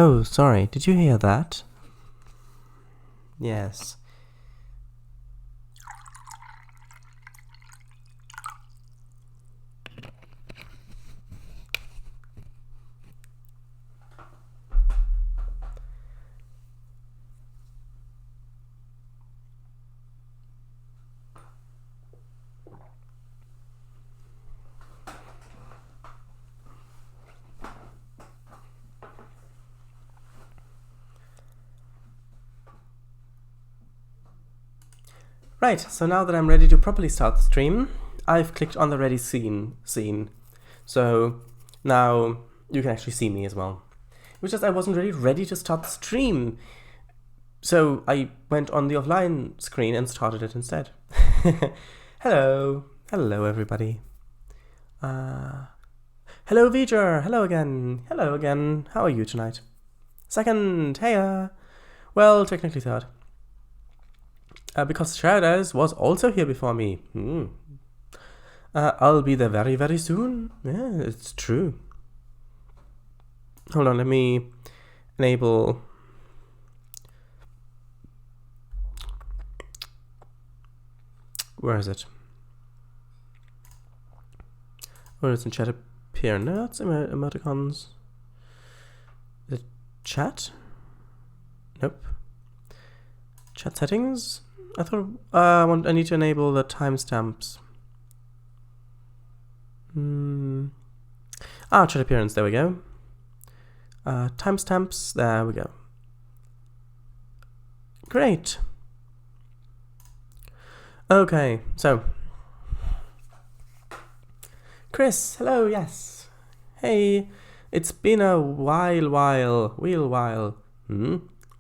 Oh, sorry, did you hear that? Yes. Right, so now that I'm ready to properly start the stream, I've clicked on the ready scene. So now you can actually see me as well. It was just I wasn't really ready to start the stream. So I went on the offline screen and started it instead. Hello. Hello, everybody. Hello, V'ger. Hello again. Hello again. How are you tonight? Second. Heya. Well, technically third. Because Shadows was also here before me. I'll be there very, very soon. Yeah, it's true. Hold on, let me enable... Where is it? Oh, it's in chat up here. No, it's emoticons. Is it chat? Nope. Chat settings? I thought I need to enable the timestamps. Chat appearance, there we go. Timestamps, there we go. Great. Okay, so. Chris, hello, yes. Hey, it's been a while.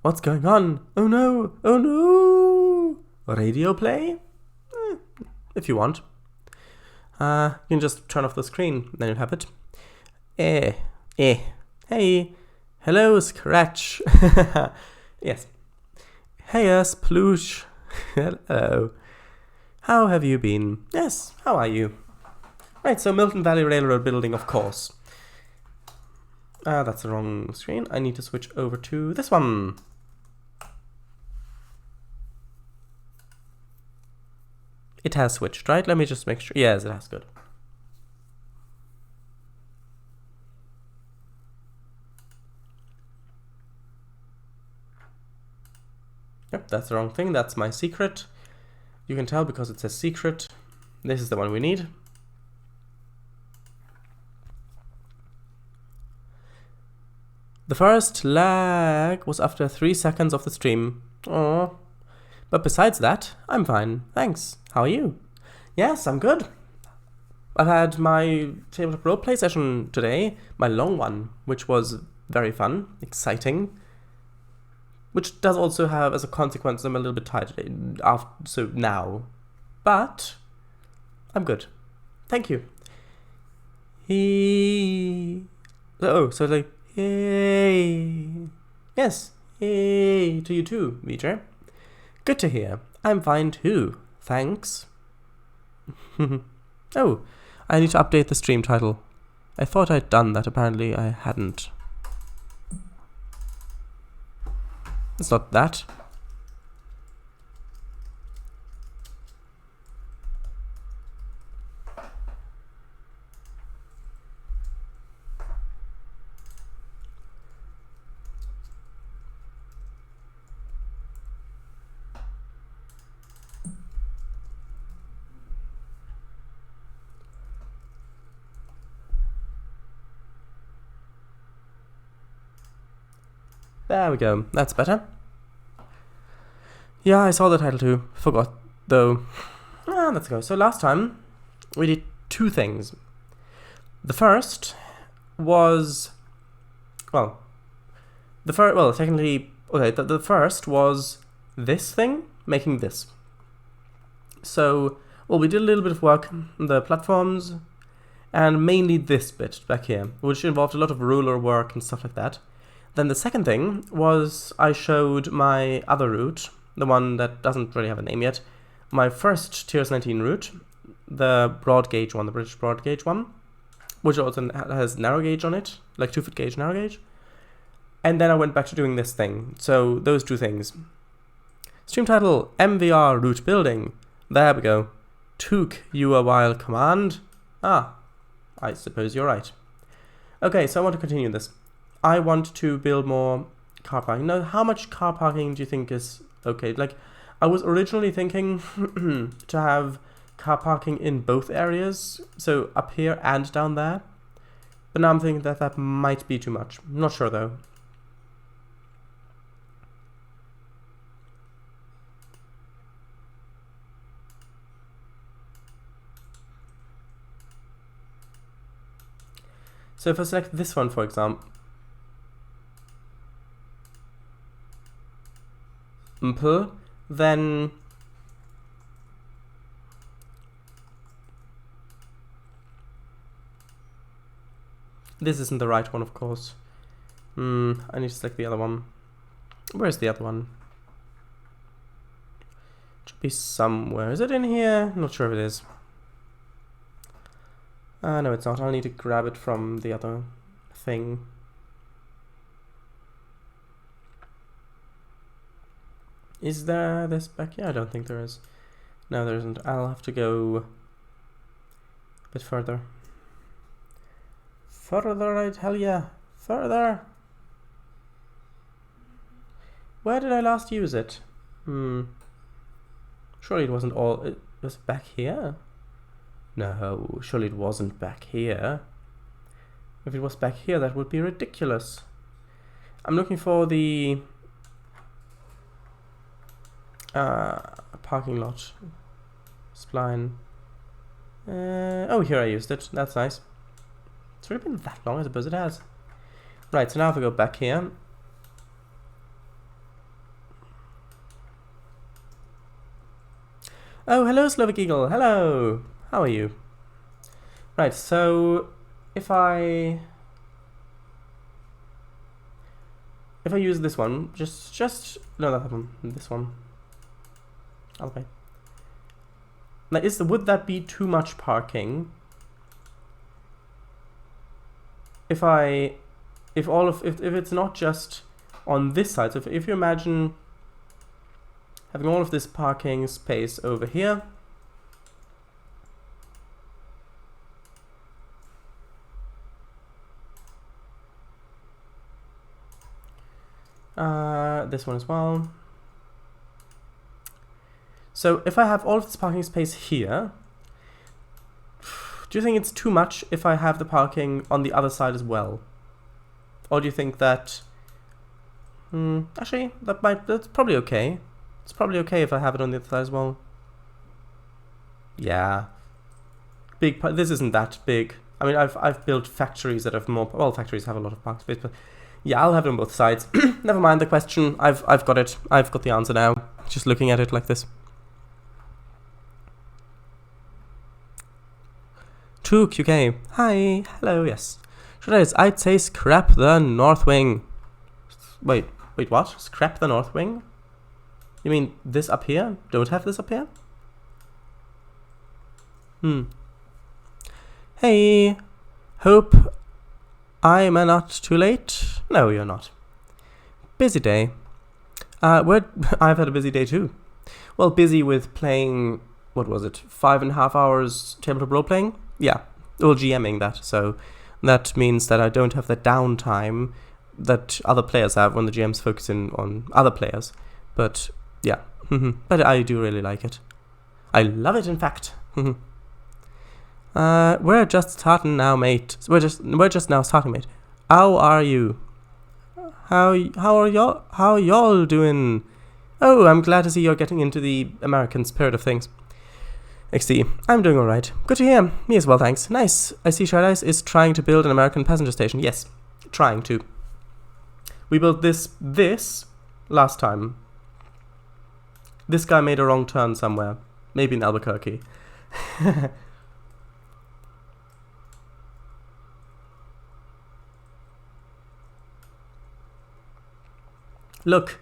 What's going on? Oh no, oh no! Radio play? If you want. You can just turn off the screen, then you'll have it. Hey, hello, Scratch. Yes. Hey, Sploosh. Hello. How have you been? Yes, how are you? Right, so Milton Valley Railroad building, of course. That's the wrong screen. I need to switch over to this one. It has switched, right? Let me just make sure. Yes, it has. Good. Yep, that's the wrong thing. That's my secret. You can tell because it says secret. This is the one we need. The first lag was after 3 seconds of the stream. Aww. But besides that, I'm fine. Thanks. How are you? Yes, I'm good. I've had my tabletop roleplay session today, my long one, which was very fun, exciting. Which does also have, as a consequence, I'm a little bit tired today, so now. But I'm good. Thank you. So like, yay. Yes, yay to you too, V'ger. Good to hear. I'm fine too. Thanks. Oh, I need to update the stream title. I thought I'd done that. Apparently I hadn't. It's not that. There we go. That's better. Yeah, I saw the title too. Forgot, though. Let's go. So last time, we did 2 things. The first was... the first was this thing, making this. So, we did a little bit of work on the platforms, and mainly this bit back here, which involved a lot of ruler work and stuff like that. Then the second thing was I showed my other route, the one that doesn't really have a name yet, my first Tiers 19 route, the broad gauge one, the British broad gauge one, which also has narrow gauge on it, like 2-foot gauge, narrow gauge. And then I went back to doing this thing. So those two things. Stream title, MVR root building. There we go. Took you a while command. Ah, I suppose you're right. Okay, so I want to continue this. I want to build more car parking. Now, how much car parking do you think is okay? Like, I was originally thinking to have car parking in both areas. So up here and down there. But now I'm thinking that that might be too much. I'm not sure though. So if I select this one, for example, then this isn't the right one, of course. I need to select the other one. Where's the other one? It should be somewhere. Is it in here? Not sure if it is. No, it's not. I'll need to grab it from the other thing. Is there this back here? I don't think there is. No, there isn't. I'll have to go a bit further. Further, I tell ya. Further. Where did I last use it? Surely it wasn't all... It was back here? No, surely it wasn't back here. If it was back here, that would be ridiculous. I'm looking for the parking lot spline. Oh, here I used it. That's nice. It's really been that long, I suppose it has. Right, so now if I go back here. Oh, hello, Slovak Eagle. Hello. How are you? Right, so if I use this one, no, that one, this one. Okay. Now, would that be too much parking? If it's not just on this side, so if you imagine having all of this parking space over here. This one as well. So if I have all of this parking space here, do you think it's too much if I have the parking on the other side as well? Or do you think that... actually, that's probably okay. It's probably okay if I have it on the other side as well. Yeah. This isn't that big. I mean, I've built factories that have more... Well, factories have a lot of parking space, but... Yeah, I'll have it on both sides. Never mind the question. I've got it. I've got the answer now. Just looking at it like this. Took UK. Hi. Hello. Yes. I'd say scrap the north wing. Wait, what? Scrap the north wing? You mean this up here? Don't have this up here? Hey. Hope I'm not too late. No, you're not. Busy day. I've had a busy day too. Well, busy with playing, what was it, 5.5 hours tabletop role playing? Yeah, well, GMing that, so that means that I don't have the downtime that other players have when the GM's focusing on other players. But, yeah, but I do really like it. I love it, in fact. We're just starting now, mate. We're just now starting, mate. How are you? How are y'all doing? Oh, I'm glad to see you're getting into the American spirit of things. XD, I'm doing alright. Good to hear. Me as well, thanks. Nice. I see Shadice is trying to build an American passenger station. Yes, trying to. We built this last time. This guy made a wrong turn somewhere. Maybe in Albuquerque. Look,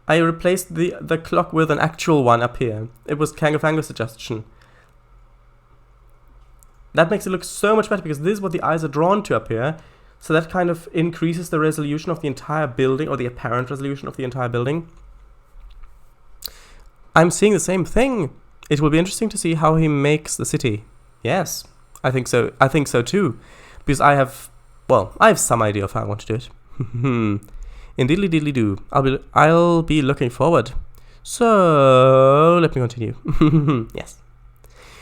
I replaced the clock with an actual one up here. It was Kangafango's suggestion. That makes it look so much better because this is what the eyes are drawn to up here. So that kind of increases the resolution of the entire building, or the apparent resolution of the entire building. I'm seeing the same thing. It will be interesting to see how he makes the city. Yes, I think so. I think so too. Because I have some idea of how I want to do it. Indeedly diddly do. I'll be looking forward. So let me continue. Yes.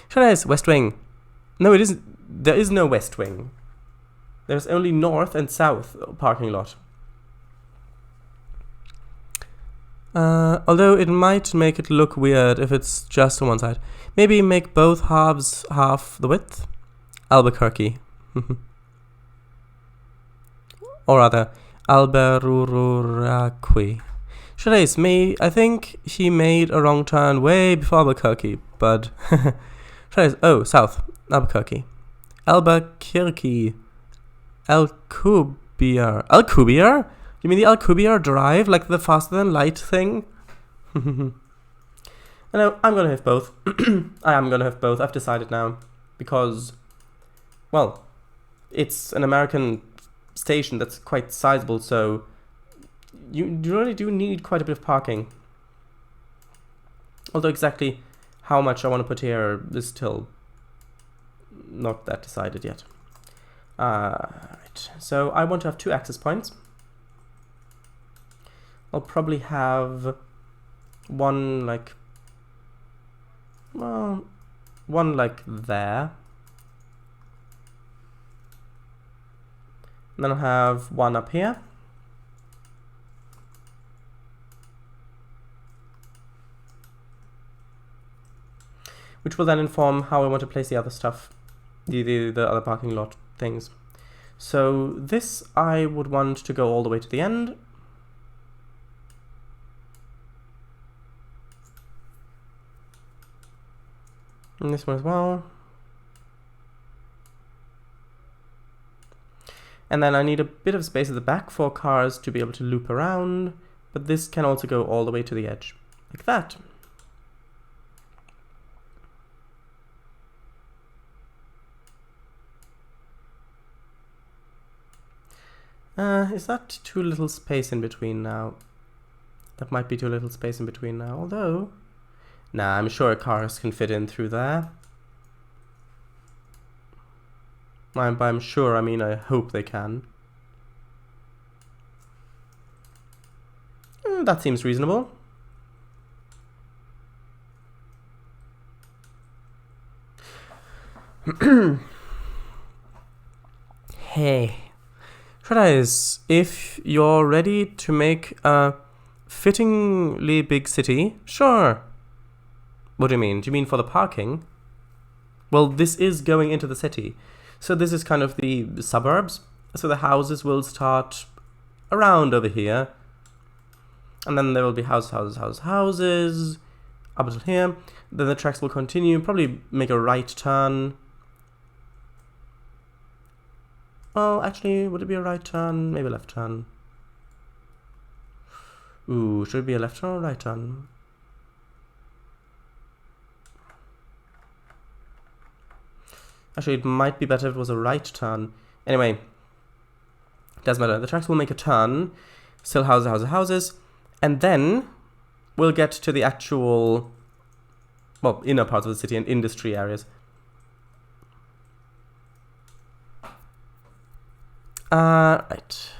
Trainz, West Wing. No, it isn't. There is no West Wing. There's only north and south parking lot. Although it might make it look weird if it's just on one side. Maybe make both halves half the width. Albuquerque. Or rather, Albuquerque. Trainz, I think he made a wrong turn way before Albuquerque, but... Trainz, oh, south. Albuquerque. Albuquerque. Alcubierre. Alcubierre? You mean the Alcubierre Drive, like the faster than light thing? No, I'm gonna have both. I am gonna have both. I've decided now, because, well, it's an American station that's quite sizable, so you really do need quite a bit of parking. Although exactly how much I want to put here is still not that decided yet. Right. So I want to have 2 access points. I'll probably have one like there. And then I'll have one up here. Which will then inform how I want to place the other stuff, the other parking lot things. So this I would want to go all the way to the end. And this one as well. And then I need a bit of space at the back for cars to be able to loop around, but this can also go all the way to the edge, like that. Is that too little space in between now? That might be too little space in between now, although... Nah, I'm sure cars can fit in through there. By I'm sure, I mean I hope they can. That seems reasonable. Hey. Trainz, if you're ready to make a fittingly big city, sure. What do you mean? Do you mean for the parking? Well, this is going into the city. So this is kind of the suburbs. So the houses will start around over here. And then there will be houses, up until here. Then the tracks will continue, probably make a right turn. Well, actually, would it be a right turn? Maybe a left turn. Ooh, should it be a left turn or a right turn? Actually, it might be better if it was a right turn. Anyway, doesn't matter. The tracks will make a turn. Still houses. And then we'll get to the actual, well, inner parts of the city and industry areas. Right.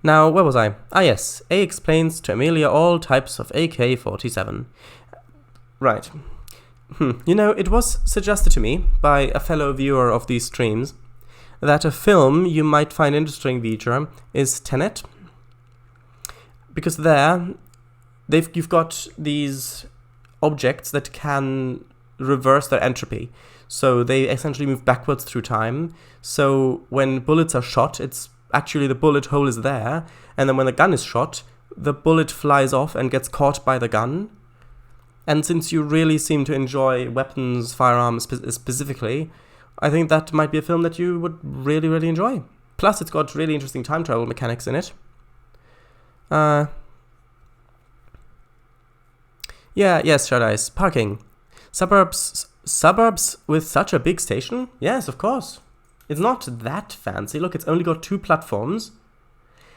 Now, where was I? Ah, yes. A explains to Amelia all types of AK-47. Right. You know, it was suggested to me by a fellow viewer of these streams that a film you might find interesting, Vija, is Tenet. Because there, you've got these objects that can reverse their entropy. So they essentially move backwards through time. So when bullets are shot, it's actually the bullet hole is there. And then when the gun is shot, the bullet flies off and gets caught by the gun. And since you really seem to enjoy weapons, firearms specifically, I think that might be a film that you would really, really enjoy. Plus, it's got really interesting time travel mechanics in it. Yes, Shadows. Parking. Suburbs Suburbs with such a big station? Yes, of course. It's not that fancy. Look, it's only got 2 platforms.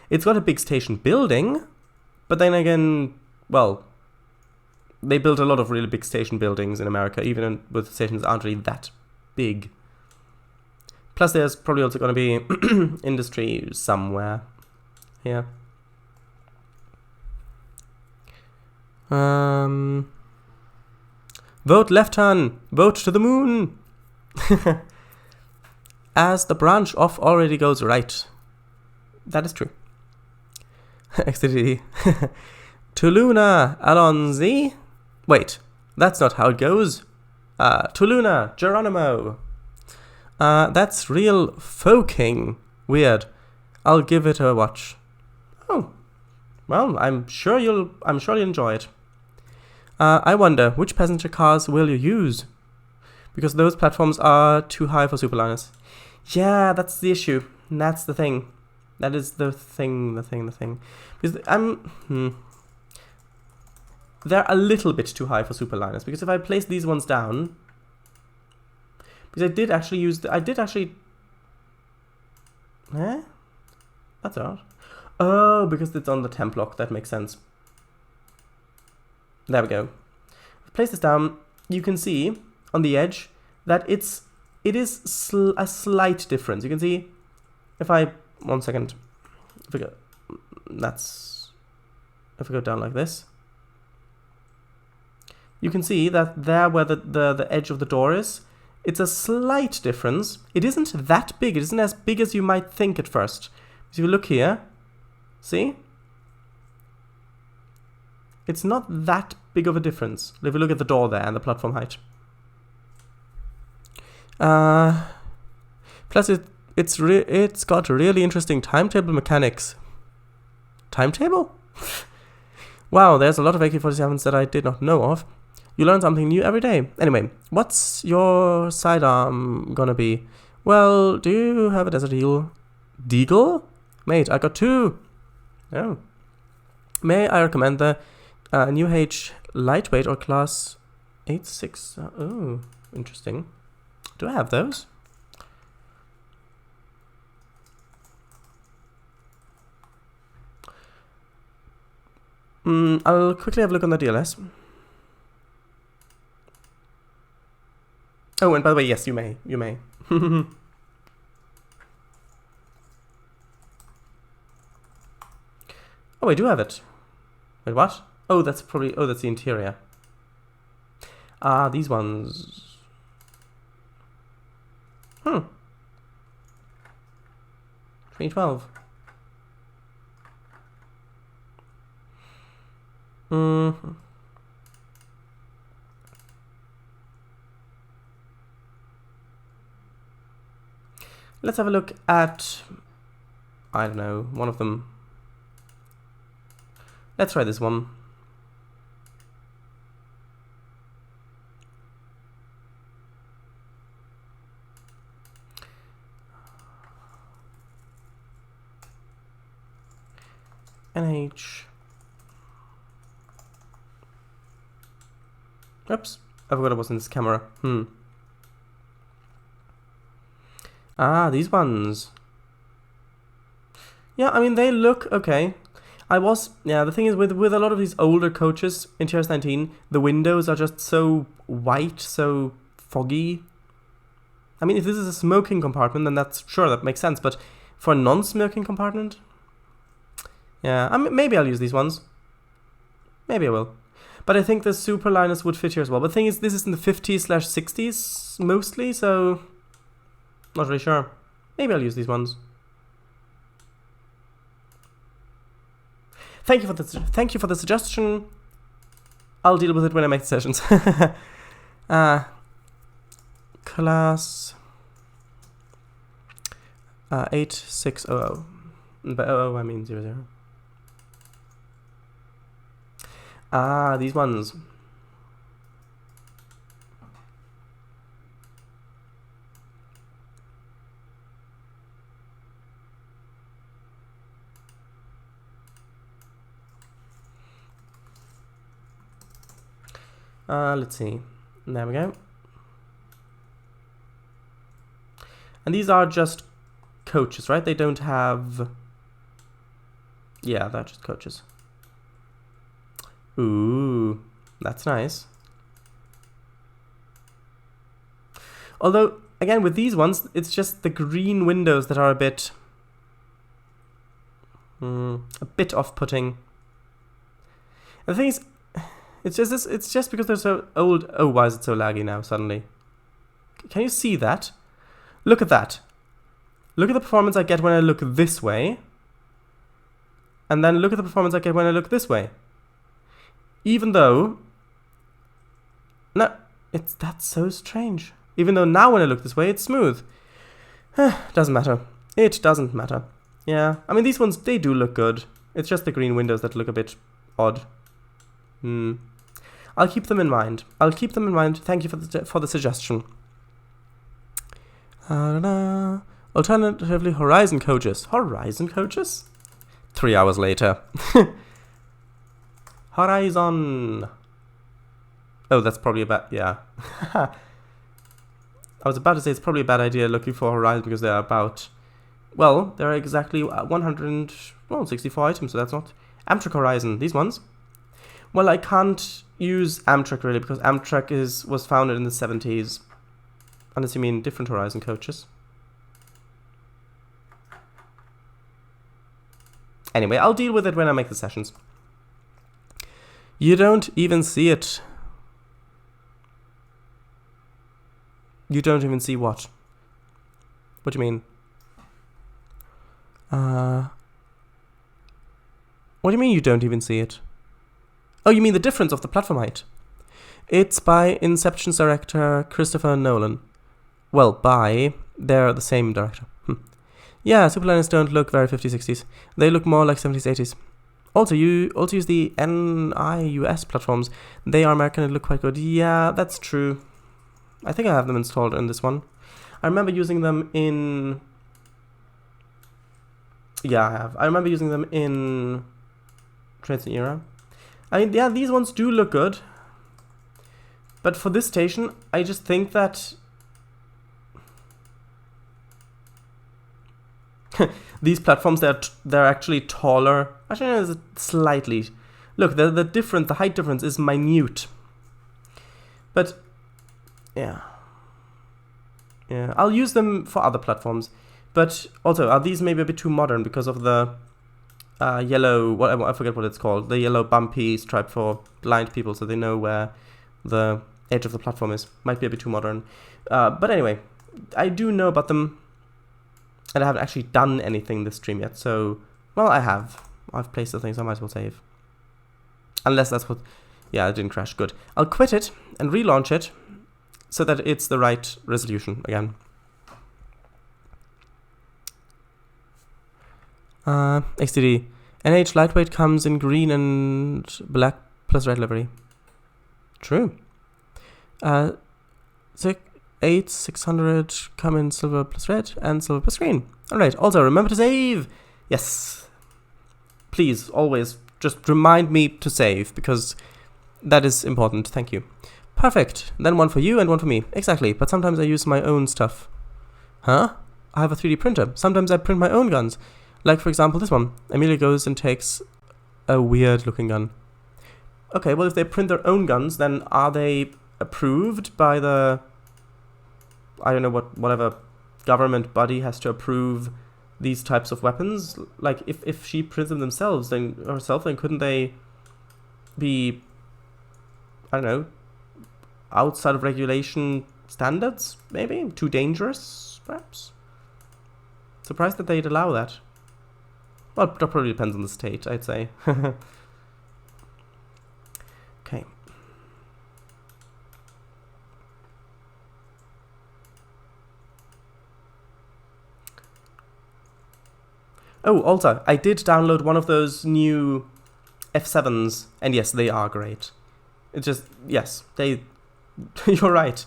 It's got a big station building, but then again, well, they built a lot of really big station buildings in America, even with stations that aren't really that big. Plus, there's probably also going to be industry somewhere here. Vote left turn. Vote to the moon. As the branch off already goes right. That is true. XTD. To Luna, Alonzi. Wait, that's not how it goes. To Luna, Geronimo. That's real folking. Weird. I'll give it a watch. Oh, well, I'm sure you'll enjoy it. I wonder, which passenger cars will you use? Because those platforms are too high for superliners. Yeah, that's the issue. That's the thing. That is the thing. Because they're a little bit too high for superliners. Because if I place these ones down, because I did actually That's odd. Oh, because it's on the temp block. That makes sense. There we go. Place this down. You can see on the edge that it is a slight difference. You can see if I 1 second. If I go down like this, you can see that there where the edge of the door is, it's a slight difference. It isn't that big. It isn't as big as you might think at first. If you look here, see? It's not that big of a difference. If you look at the door there and the platform height. Plus it's got really interesting timetable mechanics. Timetable? Wow, there's a lot of AK-47s that I did not know of. You learn something new every day. Anyway, what's your sidearm gonna be? Well, do you have it as a deal? Deagle? Mate, I got 2. Oh. May I recommend the New H lightweight or class 8.6? Oh, interesting. Do I have those? I'll quickly have a look on the DLS. Oh, and by the way, yes, you may. You may. Oh, I do have it. Wait, what? Oh, that's probably... Oh, that's the interior. Ah, these ones... 2012. Let's have a look at... I don't know, one of them. Let's try this one. NH. Oops, I forgot I was in this camera. Ah, these ones. Yeah, I mean, they look okay. The thing is, with a lot of these older coaches in TRS-19, the windows are just so white, so foggy. I mean, if this is a smoking compartment, then that makes sense. But for a non-smoking compartment, yeah, I mean, maybe I'll use these ones. Maybe I will. But I think the superliners would fit here as well. But the thing is, this is in the 50s/60s mostly, so not really sure. Maybe I'll use these ones. Thank you for the suggestion. I'll deal with it when I make decisions. Class 8600. By 00 I mean 00. Ah, these ones. Let's see. There we go. And these are just coaches, right? They don't have... Yeah, they're just coaches. Ooh, that's nice. Although, again, with these ones, it's just the green windows that are a bit off-putting. And the thing is, it's just because they're so old. Oh, why is it so laggy now suddenly? Can you see that? Look at that. Look at the performance I get when I look this way. And then look at the performance I get when I look this way. Even though... No, that's so strange. Even though now when I look this way, it's smooth. Doesn't matter. It doesn't matter. Yeah, I mean, these ones, they do look good. It's just the green windows that look a bit odd. I'll keep them in mind. I'll keep them in mind. Thank you for the suggestion. Alternatively, horizon coaches. Horizon coaches? 3 hours later. Horizon. Oh, that's probably a bad... Yeah. I was about to say it's probably a bad idea looking for Horizon because they're about... Well, there are exactly 164 items, so that's not... Amtrak Horizon, these ones. Well, I can't use Amtrak really because Amtrak was founded in the 70s. Unless you mean different Horizon coaches. Anyway, I'll deal with it when I make the sessions. You don't even see it. You don't even see what? What do you mean? What do you mean you don't even see it? Oh, you mean the difference of the platform height? It's by Inception's director, Christopher Nolan. Well, they're the same director. Yeah, superliners don't look very 50s, 60s. They look more like 70s, 80s. Also, you also use the NIUS platforms. They are American and look quite good. Yeah, that's true. I think I have them installed in this one. I remember using them in... Yeah, I have. I remember using them in Trainz and Era. I mean, yeah, these ones do look good. But for this station, I just think that... These platforms, they're actually taller. Actually, no, slightly. Look, the height difference is minute. But... Yeah, I'll use them for other platforms, but also are these maybe a bit too modern because of the yellow, whatever, I forget what it's called, the yellow bumpy stripe for blind people so they know where the edge of the platform is. Might be a bit too modern, but anyway, I do know about them, and I haven't actually done anything this stream yet, so, well, I've placed the things, I might as well save. Unless that's what, yeah, it didn't crash, good. I'll quit it and relaunch it, so that it's the right resolution again. XDD. NH lightweight comes in green and black plus red livery. True. 600 come in silver plus red and silver plus green. Alright, also remember to save! Yes. Please, always, just remind me to save, because that is important. Thank you. Perfect. Then one for you and one for me. Exactly. But sometimes I use my own stuff. Huh? I have a 3D printer. Sometimes I print my own guns. Like, for example, this one. Amelia goes and takes a weird-looking gun. Okay, well, if they print their own guns, then are they approved by the... I don't know, whatever government body has to approve these types of weapons? Like, if she prints them herself, then couldn't they be... I don't know... outside of regulation standards, maybe? Too dangerous, perhaps? Surprised that they'd allow that. Well, that probably depends on the state, I'd say. Okay. Oh, also, I did download one of those new F7s, and yes, they are great. It's just, yes, they... You're right.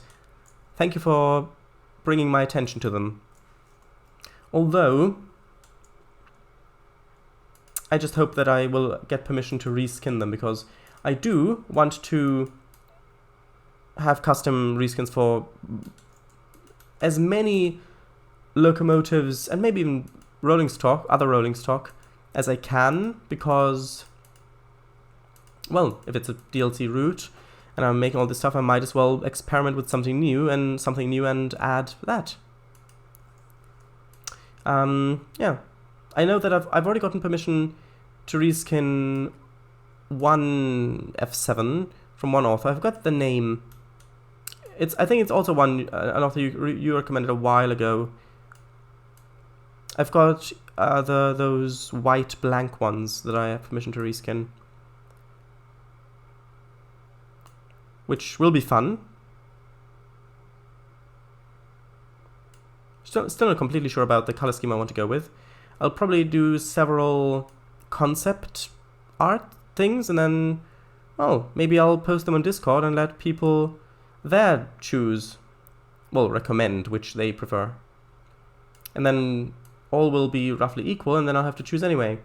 Thank you for bringing my attention to them. Although, I just hope that I will get permission to reskin them, because I do want to have custom reskins for as many locomotives and maybe even rolling stock, other rolling stock, as I can, because, well, if it's a DLC route and I'm making all this stuff, I might as well experiment with something new and add that. Yeah, I know that I've already gotten permission to reskin one F7 from one author. I've got the name. I think it's also an author you recommended a while ago. I've got those white blank ones that I have permission to reskin, which will be fun. Still not completely sure about the color scheme I want to go with. I'll probably do several concept art things, and then, well, maybe I'll post them on Discord and let people there choose, well, recommend which they prefer. And then all will be roughly equal, and then I'll have to choose anyway.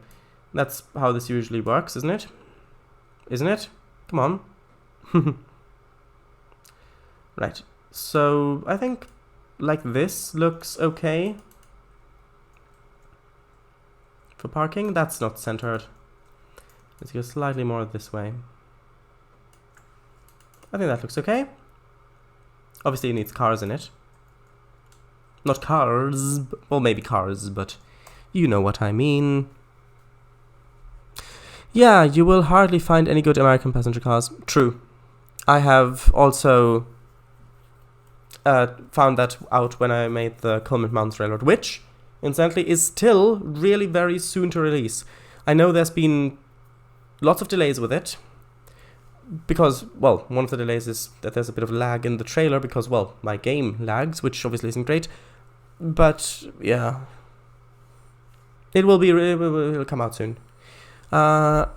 That's how this usually works, isn't it? Isn't it? Come on. Right, so I think like this looks okay for parking. That's not centered. Let's go slightly more this way. I think that looks okay. Obviously it needs cars in it. Not cars, well, maybe cars, but you know what I mean. Yeah, you will hardly find any good American passenger cars. True. I have also found that out when I made the Coleman Mountains Railroad, which, incidentally, is still really very soon to release. I know there's been lots of delays with it, because, well, one of the delays is that there's a bit of lag in the trailer, because, well, my game lags, which obviously isn't great, but, yeah. It will come out soon. Right,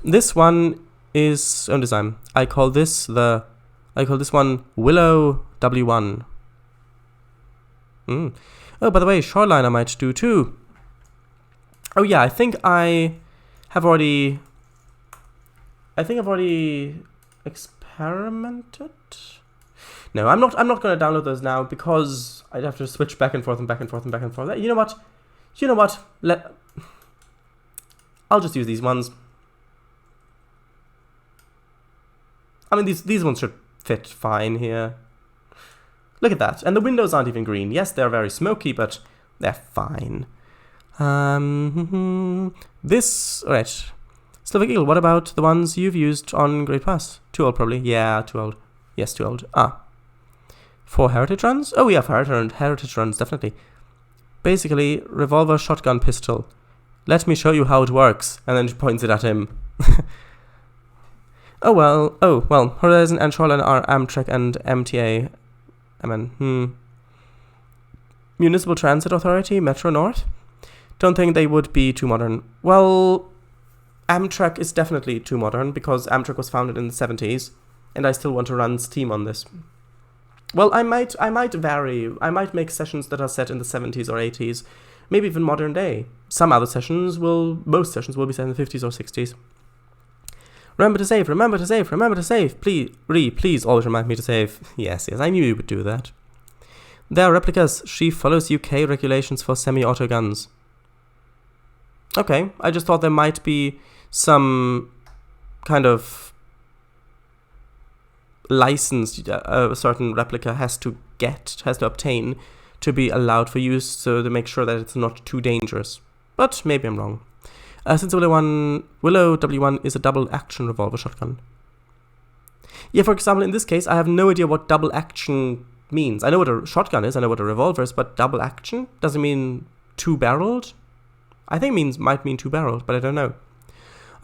this one is own design. I call this one Willow W1. Oh, by the way, Shoreline I might do too. Oh yeah, I think I've already experimented. No, I'm not going to download those now, because I'd have to switch back and forth and back and forth and back and forth. You know what? I'll just use these ones. I mean, these ones should fit fine here. Look at that. And the windows aren't even green. Yes, they're very smoky, but they're fine. This, alright. Slavic Eagle, what about the ones you've used on Great Pass? Too old, probably. Yeah, too old. Yes, too old. For heritage runs? Oh, yeah, for heritage runs, definitely. Basically, revolver, shotgun, pistol. Let me show you how it works. And then she points it at him. Oh well, Horizon and Shoreline are Amtrak and MTA. Municipal Transit Authority, Metro North? Don't think they would be too modern. Well, Amtrak is definitely too modern, because Amtrak was founded in the 70s, and I still want to run Steam on this. Well, I might vary. I might make sessions that are set in the 70s or 80s, maybe even modern day. Most sessions will be set in the 50s or 60s. Remember to save, remember to save, remember to save. Please always remind me to save. Yes, I knew you would do that. There are replicas. She follows UK regulations for semi-auto guns. Okay, I just thought there might be some kind of license a certain replica has to obtain to be allowed for use, so to make sure that it's not too dangerous. But maybe I'm wrong. Since Willow W1 is a double action revolver shotgun. Yeah, for example, in this case, I have no idea what double action means. I know what a shotgun is, I know what a revolver is, but double action? Does it mean two-barreled? I think might mean two-barreled, but I don't know.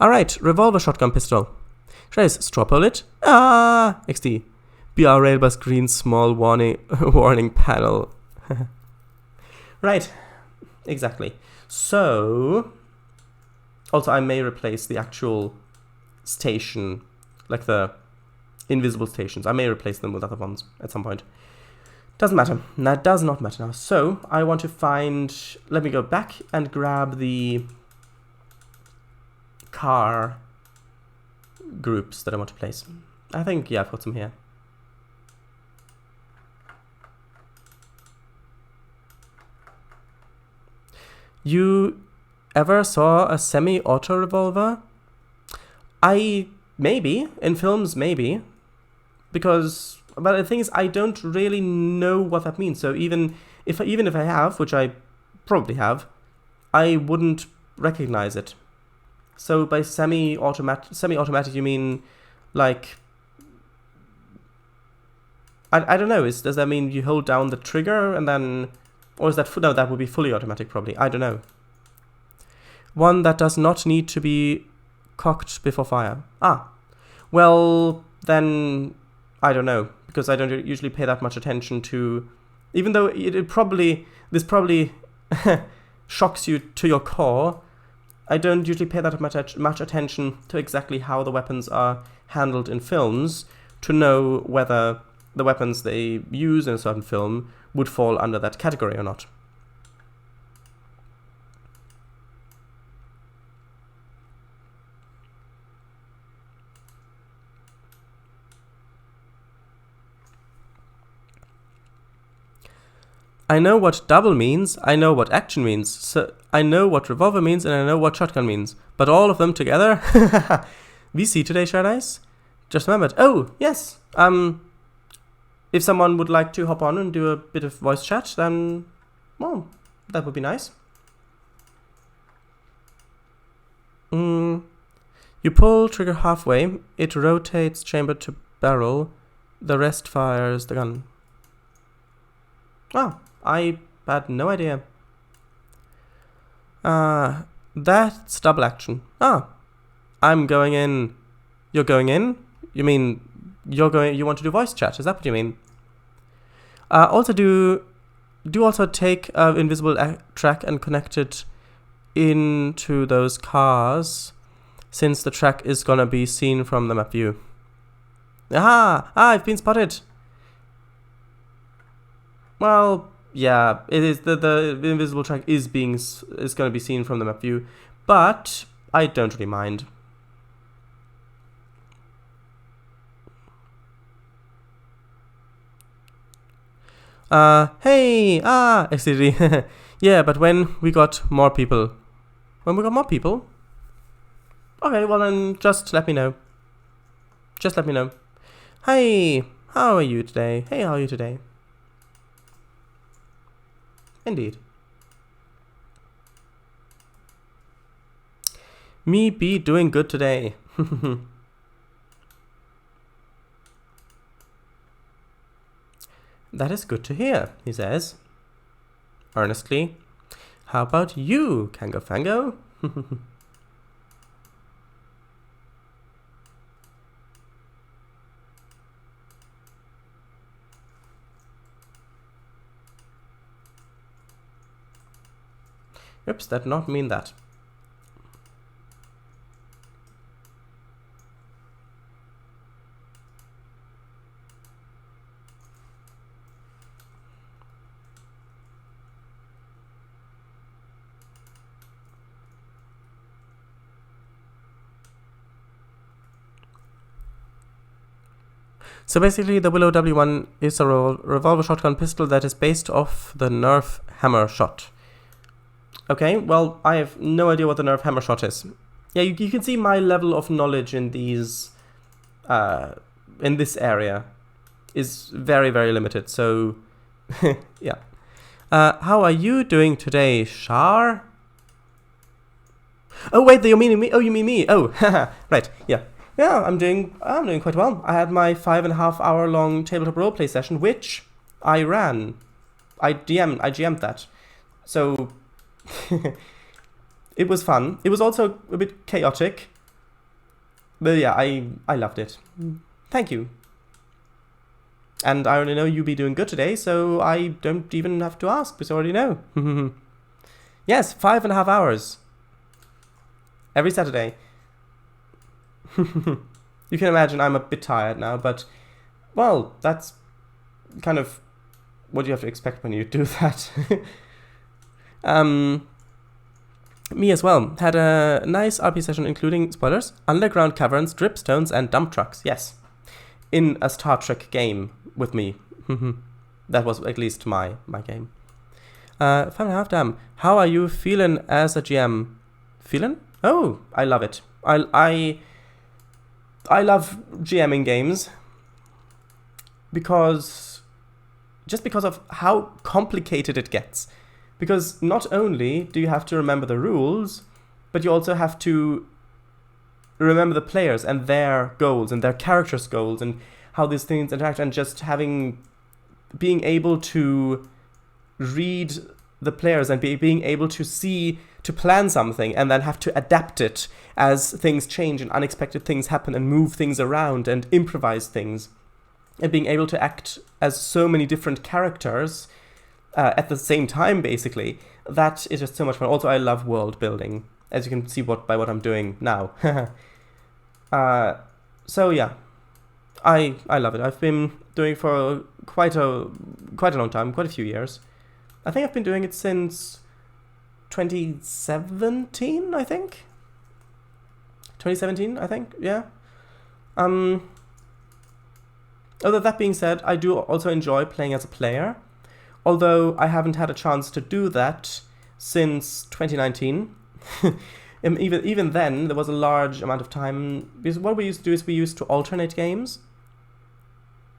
Alright, revolver shotgun pistol. Trace, straw pull it. XD. BR Railbus green small warning panel. Right, exactly. So, also I may replace the actual station, like the invisible stations. I may replace them with other ones at some point. Doesn't matter. That does not matter now. So, I want to find... Let me go back and grab the car groups that I want to place. I think, yeah, I've got some here. You ever saw a semi-auto revolver? Maybe. In films, maybe. Because, but the thing is, I don't really know what that means. So even if I have, which I probably have, I wouldn't recognize it. So by semi-automatic, you mean like, I don't know. Does that mean you hold down the trigger and then, or is that no? That would be fully automatic probably. I don't know. One that does not need to be cocked before fire. Well then I don't know, because I don't usually pay that much attention to, even though this probably shocks you to your core. I don't usually pay that much attention to exactly how the weapons are handled in films to know whether the weapons they use in a certain film would fall under that category or not. I know what double means, I know what action means, so I know what revolver means, and I know what shotgun means. But all of them together? VC today, Shardise? Just remembered. Oh, yes. If someone would like to hop on and do a bit of voice chat, then, well, that would be nice. You pull trigger halfway, it rotates chamber to barrel, the rest fires the gun. I had no idea. That's double action. I'm going in. You're going in? You mean you want to do voice chat? Is that what you mean? Also do also take invisible track and connect it into those cars, since the track is gonna be seen from the map view. I've been spotted. Well, yeah, it is the invisible track is going to be seen from the map view, but I don't really mind. Hey, XDD. Yeah, but when we got more people. Okay, well then just let me know. Hey, how are you today? Indeed. Me be doing good today. That is good to hear, he says. Earnestly. How about you, Kango Fango? Oops, that did not mean that. So basically the Willow W1 is a revolver shotgun pistol that is based off the Nerf hammer shot. Okay, well, I have no idea what the Nerf hammer shot is. Yeah, you can see my level of knowledge in these, in this area is very, very limited, so, yeah. How are you doing today, Shar? Oh, wait, you mean me? Oh, you mean me? Oh, right, yeah. Yeah, I'm doing quite well. I had my 5.5 hour long tabletop roleplay session, which I ran. I GM'd that. So, it was fun. It was also a bit chaotic. But yeah, I loved it. Thank you. And I already know you be doing good today, so I don't even have to ask, because I already know. Yes, 5.5 hours. Every Saturday. You can imagine I'm a bit tired now, but, well, that's kind of what you have to expect when you do that. Me as well. Had a nice RP session including, spoilers, underground caverns, dripstones, and dump trucks. Yes. In a Star Trek game with me. That was at least my game. 5.5, damn. How are you feeling as a GM? Feeling? Oh, I love it. I love GMing games because of how complicated it gets. Because not only do you have to remember the rules, but you also have to remember the players and their goals and their characters' goals and how these things interact, and just being able to read the players and being able to plan something and then have to adapt it as things change and unexpected things happen and move things around and improvise things, and being able to act as so many different characters at the same time, basically. That is just so much fun. Also, I love world building, as you can see by what I'm doing now. So yeah, I love it. I've been doing it for quite a long time, quite a few years. I think I've been doing it since 2017, I think. 2017, I think, yeah. Although that being said, I do also enjoy playing as a player, although I haven't had a chance to do that since 2019. Even then, there was a large amount of time, because what we used to do is we used to alternate games.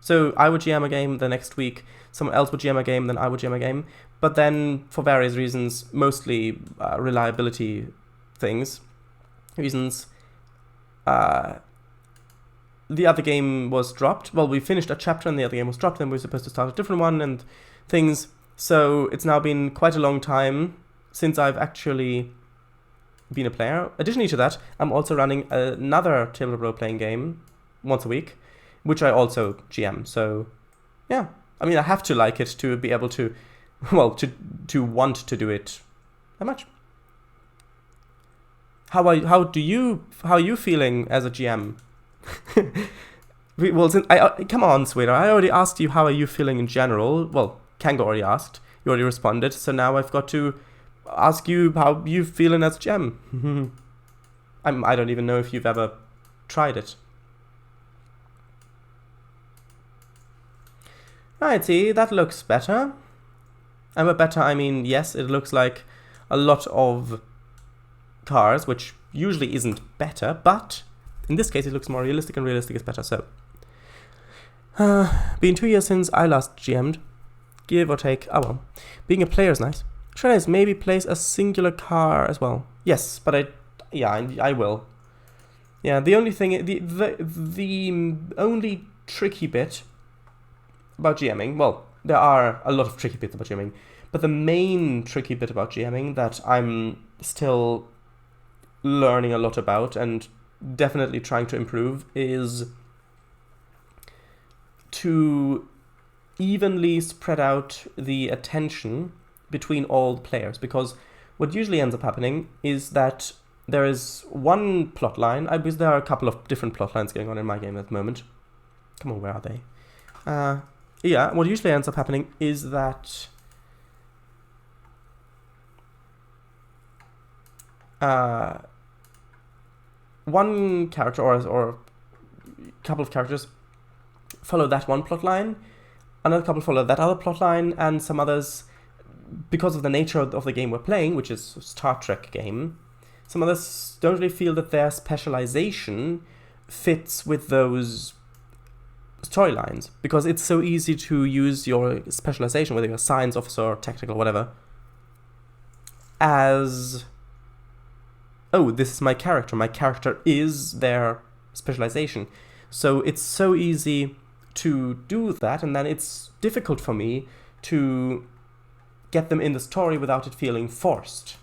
So I would GM a game, the next week someone else would GM a game, then I would GM a game. But then, for various reasons, mostly reliability reasons, the other game was dropped. Well, we finished a chapter and the other game was dropped, then we were supposed to start a different one and things. So it's now been quite a long time since I've actually been a player. Additionally to that, I'm also running another tabletop role-playing game once a week, which I also GM. So yeah, I mean, I have to like it to be able to, well, to want to do it that much. How are you feeling as a GM? Well, come on, sweetheart. I already asked you how are you feeling in general. Well, Kango already asked. You already responded. So now I've got to ask you how you feeling as a GM. I don't even know if you've ever tried it. Right, see, that looks better. And by better, I mean, yes, it looks like a lot of cars, which usually isn't better, but in this case it looks more realistic, and realistic is better. So, been 2 years since I last GM'd, give or take. Oh well, being a player is nice. Trainz maybe plays a singular car as well. Yes, but I will. Yeah, the only thing, the only tricky bit about GMing, well, there are a lot of tricky bits about GMing, but the main tricky bit about GMing that I'm still learning a lot about and definitely trying to improve is to evenly spread out the attention between all the players, because what usually ends up happening is that there is one plot line, because there are a couple of different plot lines going on in my game at the moment. Come on, where are they? Yeah, what usually ends up happening is that one character or a couple of characters follow that one plot line, another couple follow that other plot line, and some others, because of the nature of the game we're playing, which is a Star Trek game, some others don't really feel that their specialization fits with those storylines, because it's so easy to use your specialization, whether you're a science officer or technical or whatever, as, oh, this is my character is their specialization. So it's so easy to do that, and then it's difficult for me to get them in the story without it feeling forced.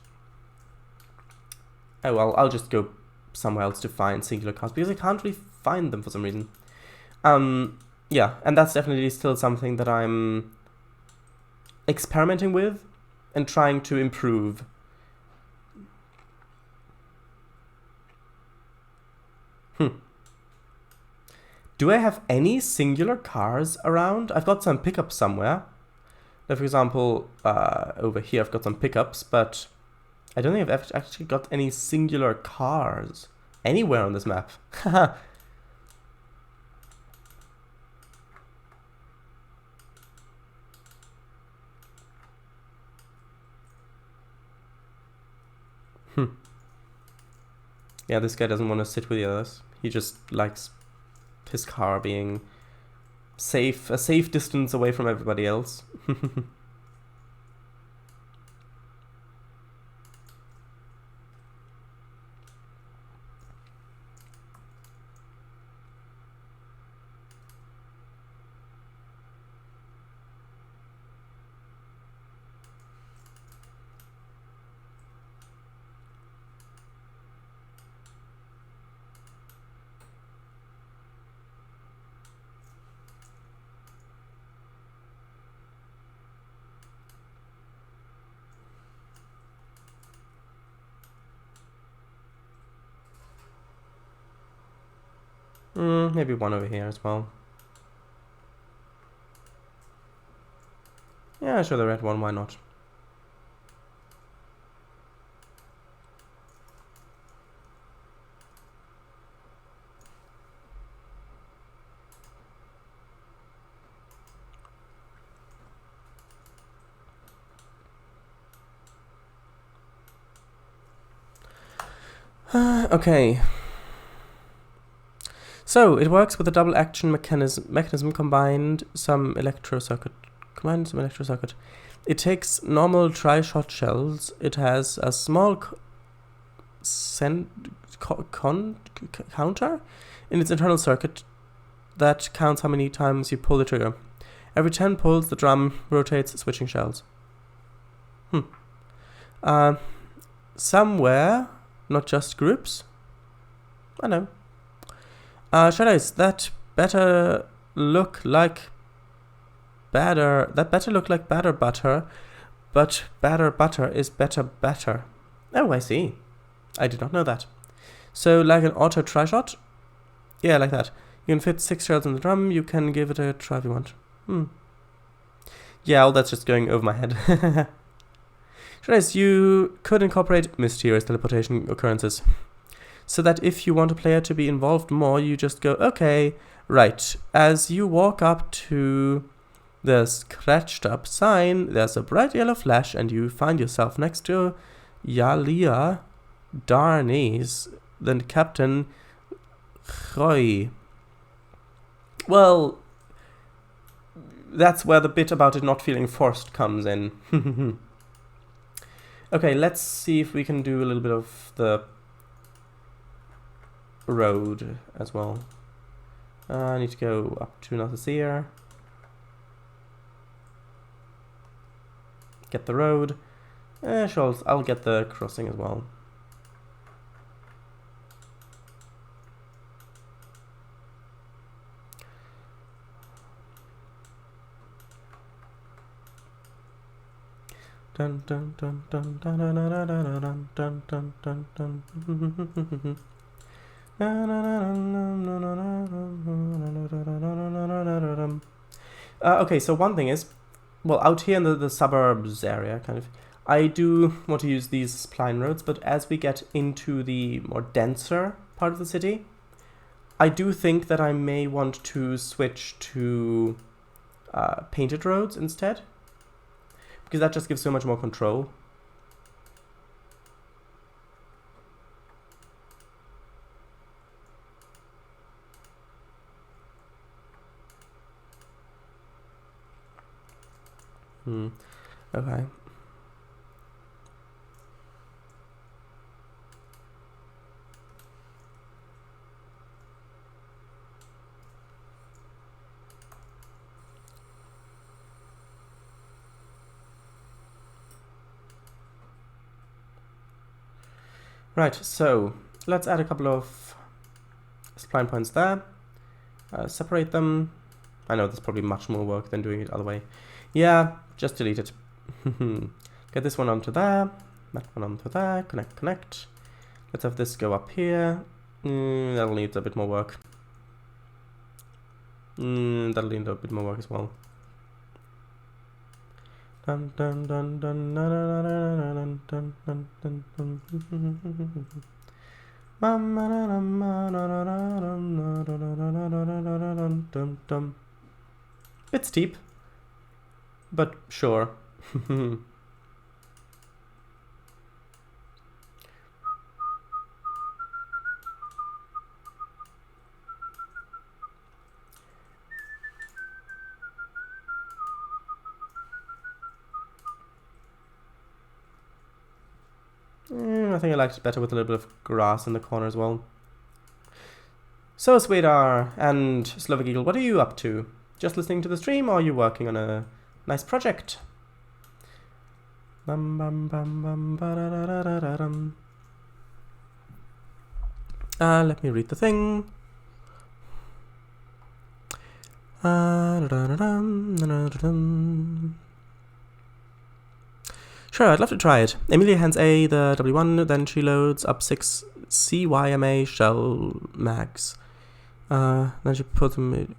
Oh well, I'll just go somewhere else to find singular cars, because I can't really find them for some reason. Yeah, and that's definitely still something that I'm experimenting with and trying to improve. Do I have any singular cars around? I've got some pickups somewhere. Like, for example, over here I've got some pickups, but I don't think I've actually got any singular cars anywhere on this map. Haha. Yeah, this guy doesn't want to sit with the others. He just likes his car being safe, a safe distance away from everybody else. Maybe one over here as well. Yeah, sure, the red one, why not? Okay. So it works with a double action mechanism combined some electro circuit. It takes normal tri-shot shells. It has a small counter in its internal circuit that counts how many times you pull the trigger. Every 10 pulls, the drum rotates, switching shells. Somewhere, not just groups. I know. Shadows, that better look like batter. That better look like batter butter, but batter butter is better batter. Oh, I see. I did not know that. So, like an auto tri-shot? Yeah, like that. You can fit 6 shells in the drum. You can give it a try if you want. Yeah, all that's just going over my head. Shadows, you could incorporate mysterious teleportation occurrences, so that if you want a player to be involved more, you just go, okay, right. As you walk up to the scratched up sign, there's a bright yellow flash, and you find yourself next to Yalia Darnes, the Captain Roy. Well, that's where the bit about it not feeling forced comes in. Okay, let's see if we can do a little bit of the road as well. I need to go up to another seer. Get the road. Sure, I'll get the crossing as well. Dun dun dun dun dun dun dun dun dun dun dun dun. Okay, so one thing is, well, out here in the suburbs area, kind of, I do want to use these spline roads, but as we get into the more denser part of the city, I do think that I may want to switch to painted roads instead, because that just gives so much more control. Okay. Right, so let's add a couple of spline points there. Separate them. I know there's probably much more work than doing it the other way. Yeah, just delete it. Get this one onto there, that one onto there, connect. Let's have this go up here. That'll need a bit more work. That'll need a bit more work as well. Dun dun dun dun dun dun dun dun dun. Bit steep, but sure. I think I liked it better with a little bit of grass in the corner as well. So, Sweetar and Slovak Eagle, what are you up to? Just listening to the stream, or are you working on a nice project? Bum, bum, bum, bum, ba-da-da-da-da-dum. Let me read the thing. Sure, I'd love to try it. Emilia hands A the W1, then she loads up 6 CYMA shell mags. Then she puts them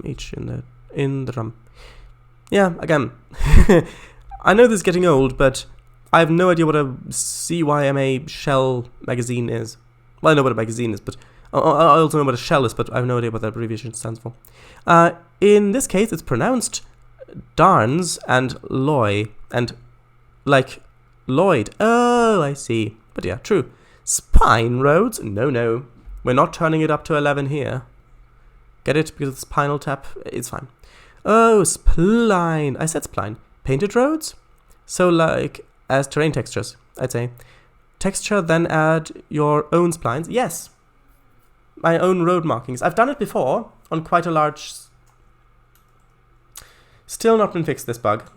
each in the drum. Yeah, again, I know this is getting old, but I have no idea what a CYMA shell magazine is. Well, I know what a magazine is, but I also know what a shell is, but I have no idea what that abbreviation stands for. In this case, it's pronounced Darns and Loy, and like Lloyd. Oh, I see. But yeah, true. Spine roads? No. We're not turning it up to 11 here. Get it? Because it's Spinal Tap. It's fine. Oh, spline. I said spline. Painted roads? So like as terrain textures, I'd say. Texture, then add your own splines. Yes. My own road markings. I've done it before on quite a large... Still not been fixed, this bug.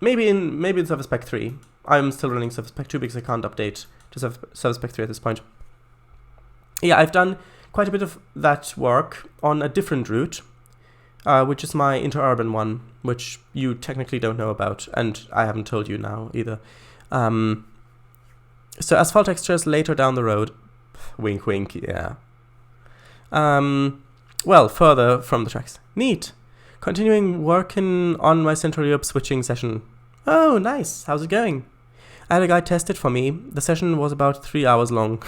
Maybe in Service Pack 3. I'm still running Service Pack 2 because I can't update to Service Pack 3 at this point. Yeah, I've done quite a bit of that work on a different route, which is my interurban one, which you technically don't know about, and I haven't told you now either. So asphalt textures later down the road. Wink, wink, yeah. Well, further from the tracks. Neat. Continuing working on my Central Europe switching session. Oh, nice. How's it going? I had a guy test it for me. The session was about 3 hours long.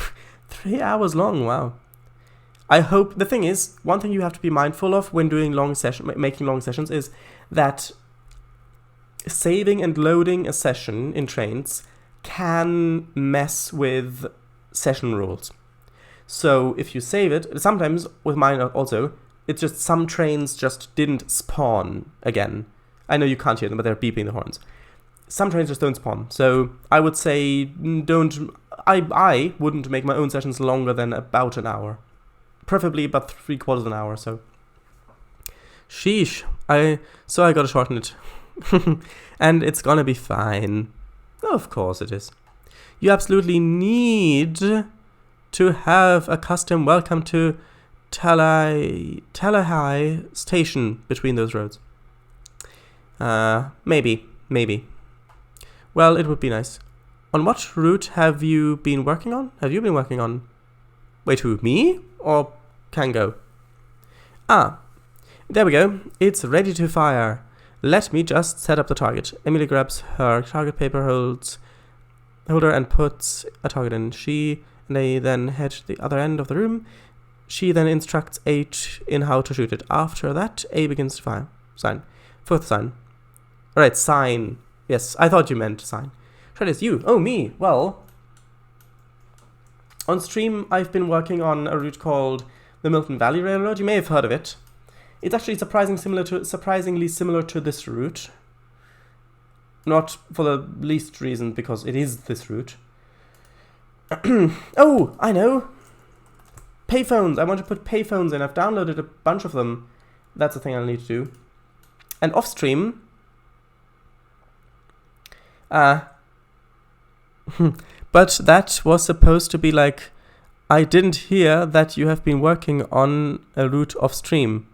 3 hours long, wow. I hope, the thing is, one thing you have to be mindful of when doing making long sessions is that saving and loading a session in Trainz can mess with session rules. So if you save it, sometimes with mine also, it's just some trains just didn't spawn again. I know you can't hear them, but they're beeping the horns. Some trains just don't spawn. So I would say I wouldn't make my own sessions longer than about an hour. Preferably about 3/4 of an hour, so. Sheesh. So I gotta shorten it. And it's gonna be fine. Of course it is. You absolutely need to have a custom welcome to Talahai station between those roads. Maybe. Well, it would be nice. On what route have you been working on? Wait, who? Me? Or Kango? Ah, there we go. It's ready to fire. Let me just set up the target. Emily grabs her target paper holder and puts a target in. They then head to the other end of the room. She then instructs H in how to shoot it. After that, A begins to fire. Sign. Fourth sign. Alright, sign. Yes, I thought you meant sign. Sure, it's you. Oh, me. Well, on stream, I've been working on a route called the Milton Valley Railroad. You may have heard of it. It's actually surprisingly similar to this route. Not for the least reason, because it is this route. Oh, I know. Payphones. I want to put payphones in. I've downloaded a bunch of them. That's the thing I'll need to do. And off stream. But that was supposed to be like, I didn't hear that you have been working on a route off stream.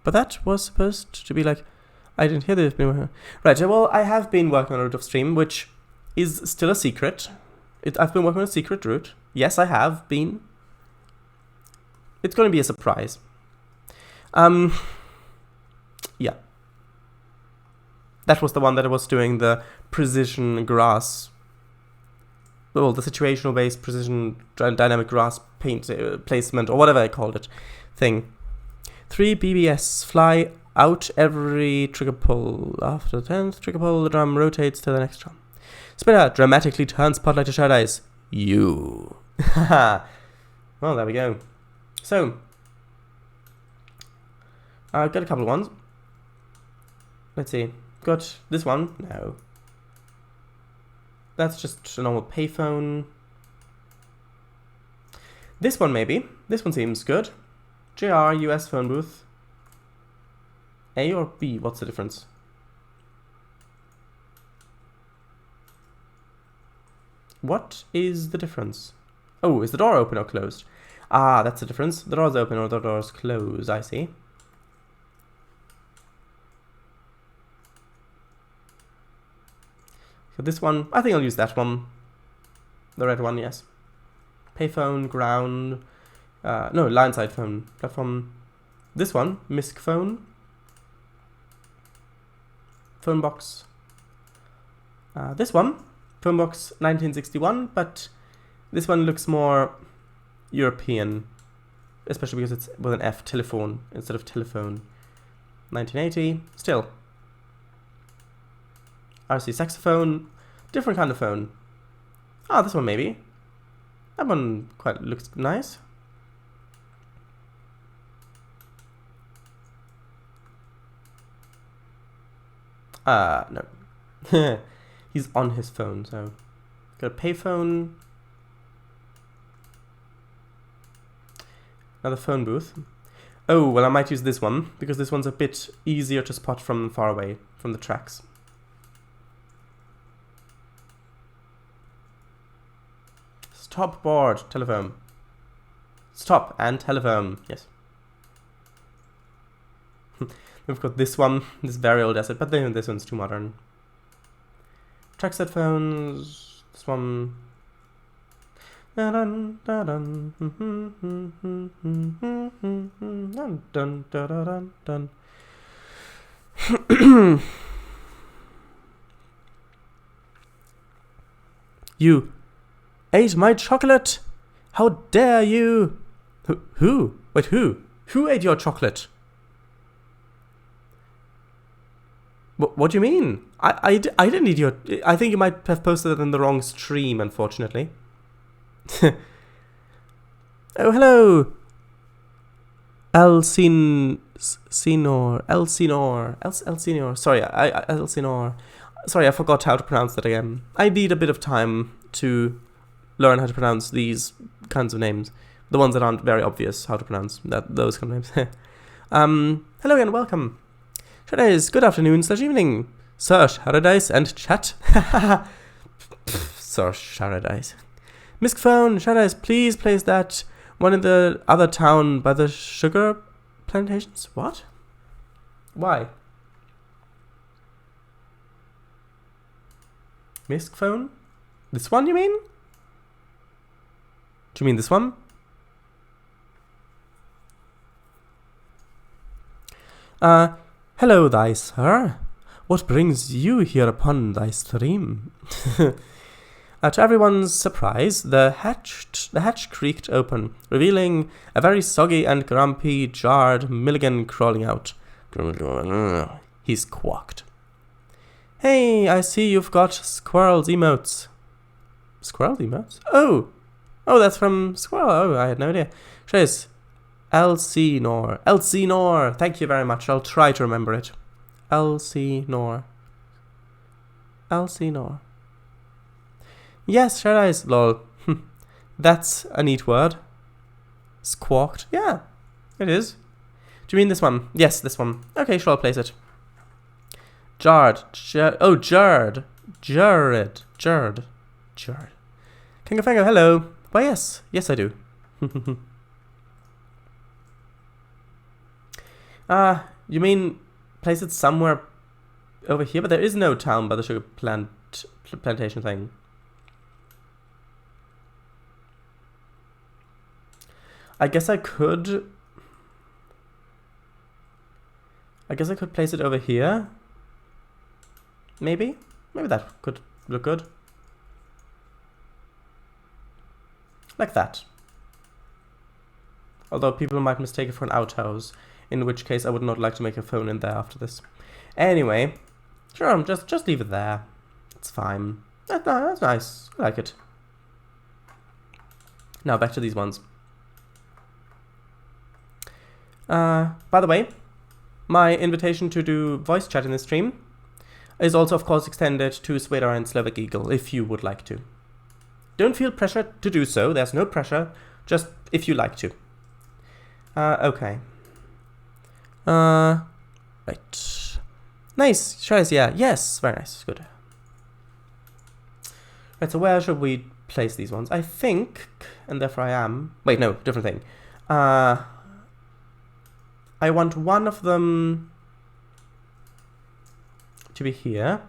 But that was supposed to be like, I didn't hear that you've been working. Right, well, I have been working on a route of stream, which is still a secret. I've been working on a secret route. Yes, I have been. It's going to be a surprise. Yeah. That was the one that I was doing the precision grass. Well, the situational based precision dynamic grass paint placement, or whatever I called it, thing. 3 BBS, fly out every trigger pull. After the 10th trigger pull, the drum rotates to the next drum. Spinner dramatically turns spotlight to Shadow Eyes. You. Well, there we go. So, I've got a couple of ones. Let's see. Got this one. No. That's just a normal payphone. This one maybe. This one seems good. JR US phone booth. A or B? What's the difference? What is the difference? Oh, is the door open or closed? Ah, that's the difference. The door's open or the door's closed, I see. So this one, I think I'll use that one. The red one, yes. Payphone, ground, no, line side phone, platform. This one, MISC phone. Phone box. This one, phone box 1961, but this one looks more European, especially because it's with an F, telephone, instead of telephone. 1980, still. RC saxophone, different kind of phone. Ah, this one maybe. That one quite looks nice. No. He's on his phone, so. Got a payphone. Another phone booth. Oh, well I might use this one, because this one's a bit easier to spot from far away, from the tracks. Stop board, telephone. Stop and telephone, yes. We've got this one, this very old asset, but then this one's too modern. Trackset phones, this one. Dun, dun, dun, dun, dun, dun, dun, dun. You ate my chocolate! How dare you! Who? Wait, who? Who ate your chocolate? What do you mean? I didn't eat your... I think you might have posted it in the wrong stream, unfortunately. Oh, hello! Elsinore. Sorry, Elsinore. Sorry, I forgot how to pronounce that again. I need a bit of time to learn how to pronounce these kinds of names. The ones that aren't very obvious how to pronounce those kind of names. Hello again, welcome. Sharadise, good afternoon / evening. Sir Sharadise and chat. Sir Sharadise. Misc phone, Sharadise, please place that one in the other town by the sugar plantations. What? Why? Misc phone? This one, you mean? Do you mean this one? Hello, thy sir. What brings you here upon thy stream? To everyone's surprise, the hatch creaked open, revealing a very soggy and grumpy, jarred Milligan crawling out. He squawked. Hey, I see you've got squirrels emotes. Squirrels emotes? Oh, that's from Squirrel. Oh, I had no idea. Trace. Elsinore. Thank you very much. I'll try to remember it. Elsinore. Yes, Sharadise. Lol. That's a neat word. Squawked. Yeah, it is. Do you mean this one? Yes, this one. Okay, sure, I'll place it. Jared. Jared. King of Fango, hello. Why, yes. Yes, I do. You mean place it somewhere over here? But there is no town by the sugar plantation thing. I guess I could place it over here. Maybe that could look good. Like that. Although people might mistake it for an outhouse, in which case I would not like to make a phone in there after this. Anyway, sure, just leave it there. It's fine. That's nice. I like it. Now back to these ones. By the way, my invitation to do voice chat in this stream, is also, of course, extended to Swedar and Slovak Eagle, if you would like to. Don't feel pressure to do so. There's no pressure, just if you like to. Okay. Right. Nice. Choice, yeah. Yes, very nice. Good. Right, so where should we place these ones? I think, and therefore I am... Wait, no, different thing. I want one of them to be here.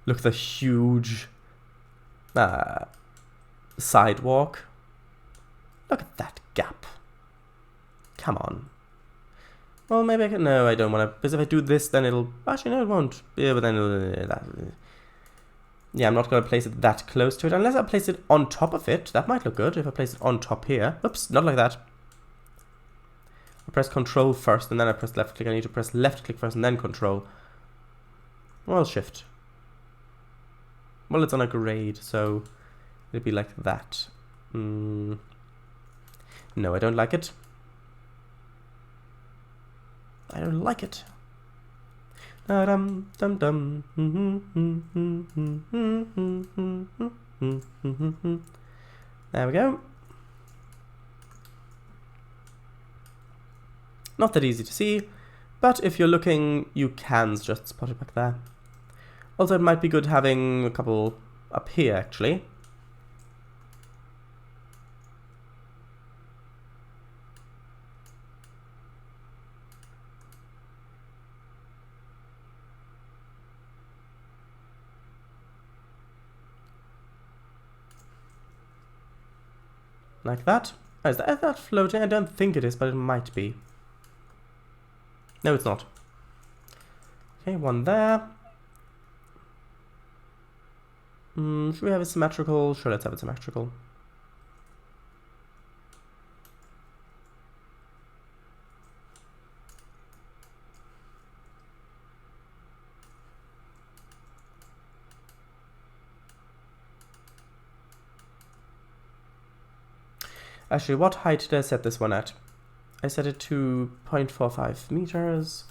Look at the huge sidewalk. Look at that gap. Come on. Well, maybe I can... No, I don't want to... Because if I do this, then it'll... Actually, no, it won't. Yeah, but then it'll... Yeah, I'm not going to place it that close to it. Unless I place it on top of it. That might look good if I place it on top here. Oops, not like that. I press Control first, and then I press left click. I need to press left click first, and then Control. Well, Shift. Well, it's on a grade, so... It'd be like that. No, I don't like it. I don't like it. Dum dum dum. There we go. Not that easy to see, but if you're looking, you can just spot it back there. Also, it might be good having a couple up here, actually. Like that. Oh, is that floating? I don't think it is, but it might be. No, it's not. Okay, one there. Should we have a symmetrical? Sure, let's have it symmetrical. Actually, what height did I set this one at? I set it to 0.45 meters.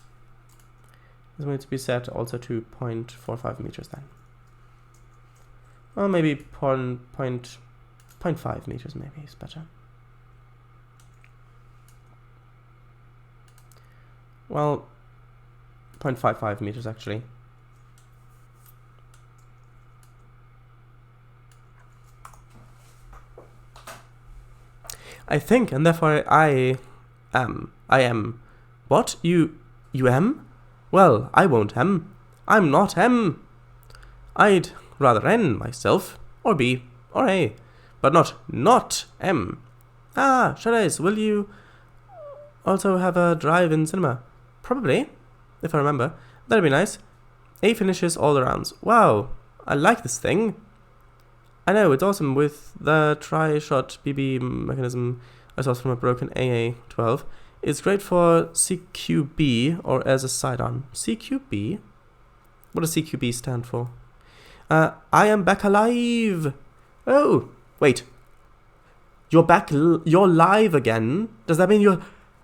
This one needs to be set also to 0.45 meters then. Well, maybe 0.5 meters maybe is better. Well, 0.55 meters actually. I think, and therefore I am. What? You am? Well, I won't am. I'm not am. I'd rather N myself, or B, or A, but not M. Ah, Charles, will you also have a drive-in cinema? Probably, if I remember. That'd be nice. A finishes all the rounds. Wow, I like this thing. I know, it's awesome with the tri-shot BB mechanism I saw from a broken AA-12. It's great for CQB or as a sidearm. CQB? What does CQB stand for? I am back alive! Oh, wait. You're back, you're live again? Does that mean you're...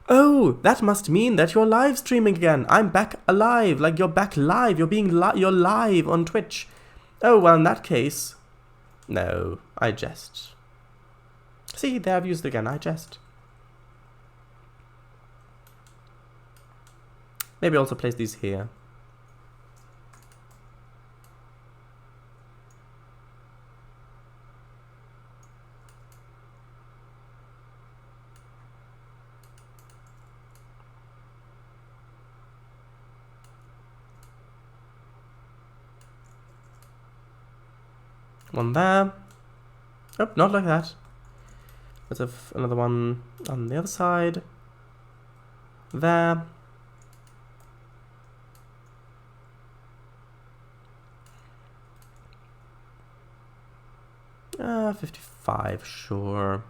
Oh, that must mean that you're live streaming again. I'm back alive, like you're back live. You're being you're live on Twitch. Oh, well, in that case... No, I jest. See, there I've used it again, I jest. Maybe also place these here. One there. Oh, not like that. Let's have another one on the other side. There. Ah, 55, sure.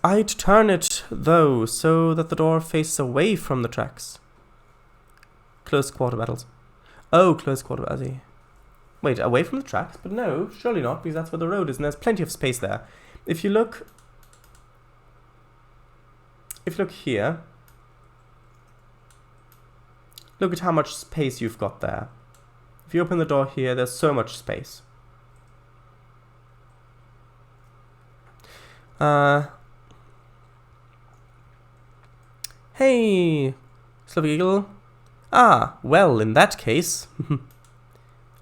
I'd turn it, though, so that the door faces away from the tracks. Close quarter battles. Oh, close quarter alley. Wait, away from the tracks? But no, surely not, because that's where the road is, and there's plenty of space there. If you look here, look at how much space you've got there. If you open the door here, there's so much space. Hey, Slavic Eagle. Ah, well, in that case.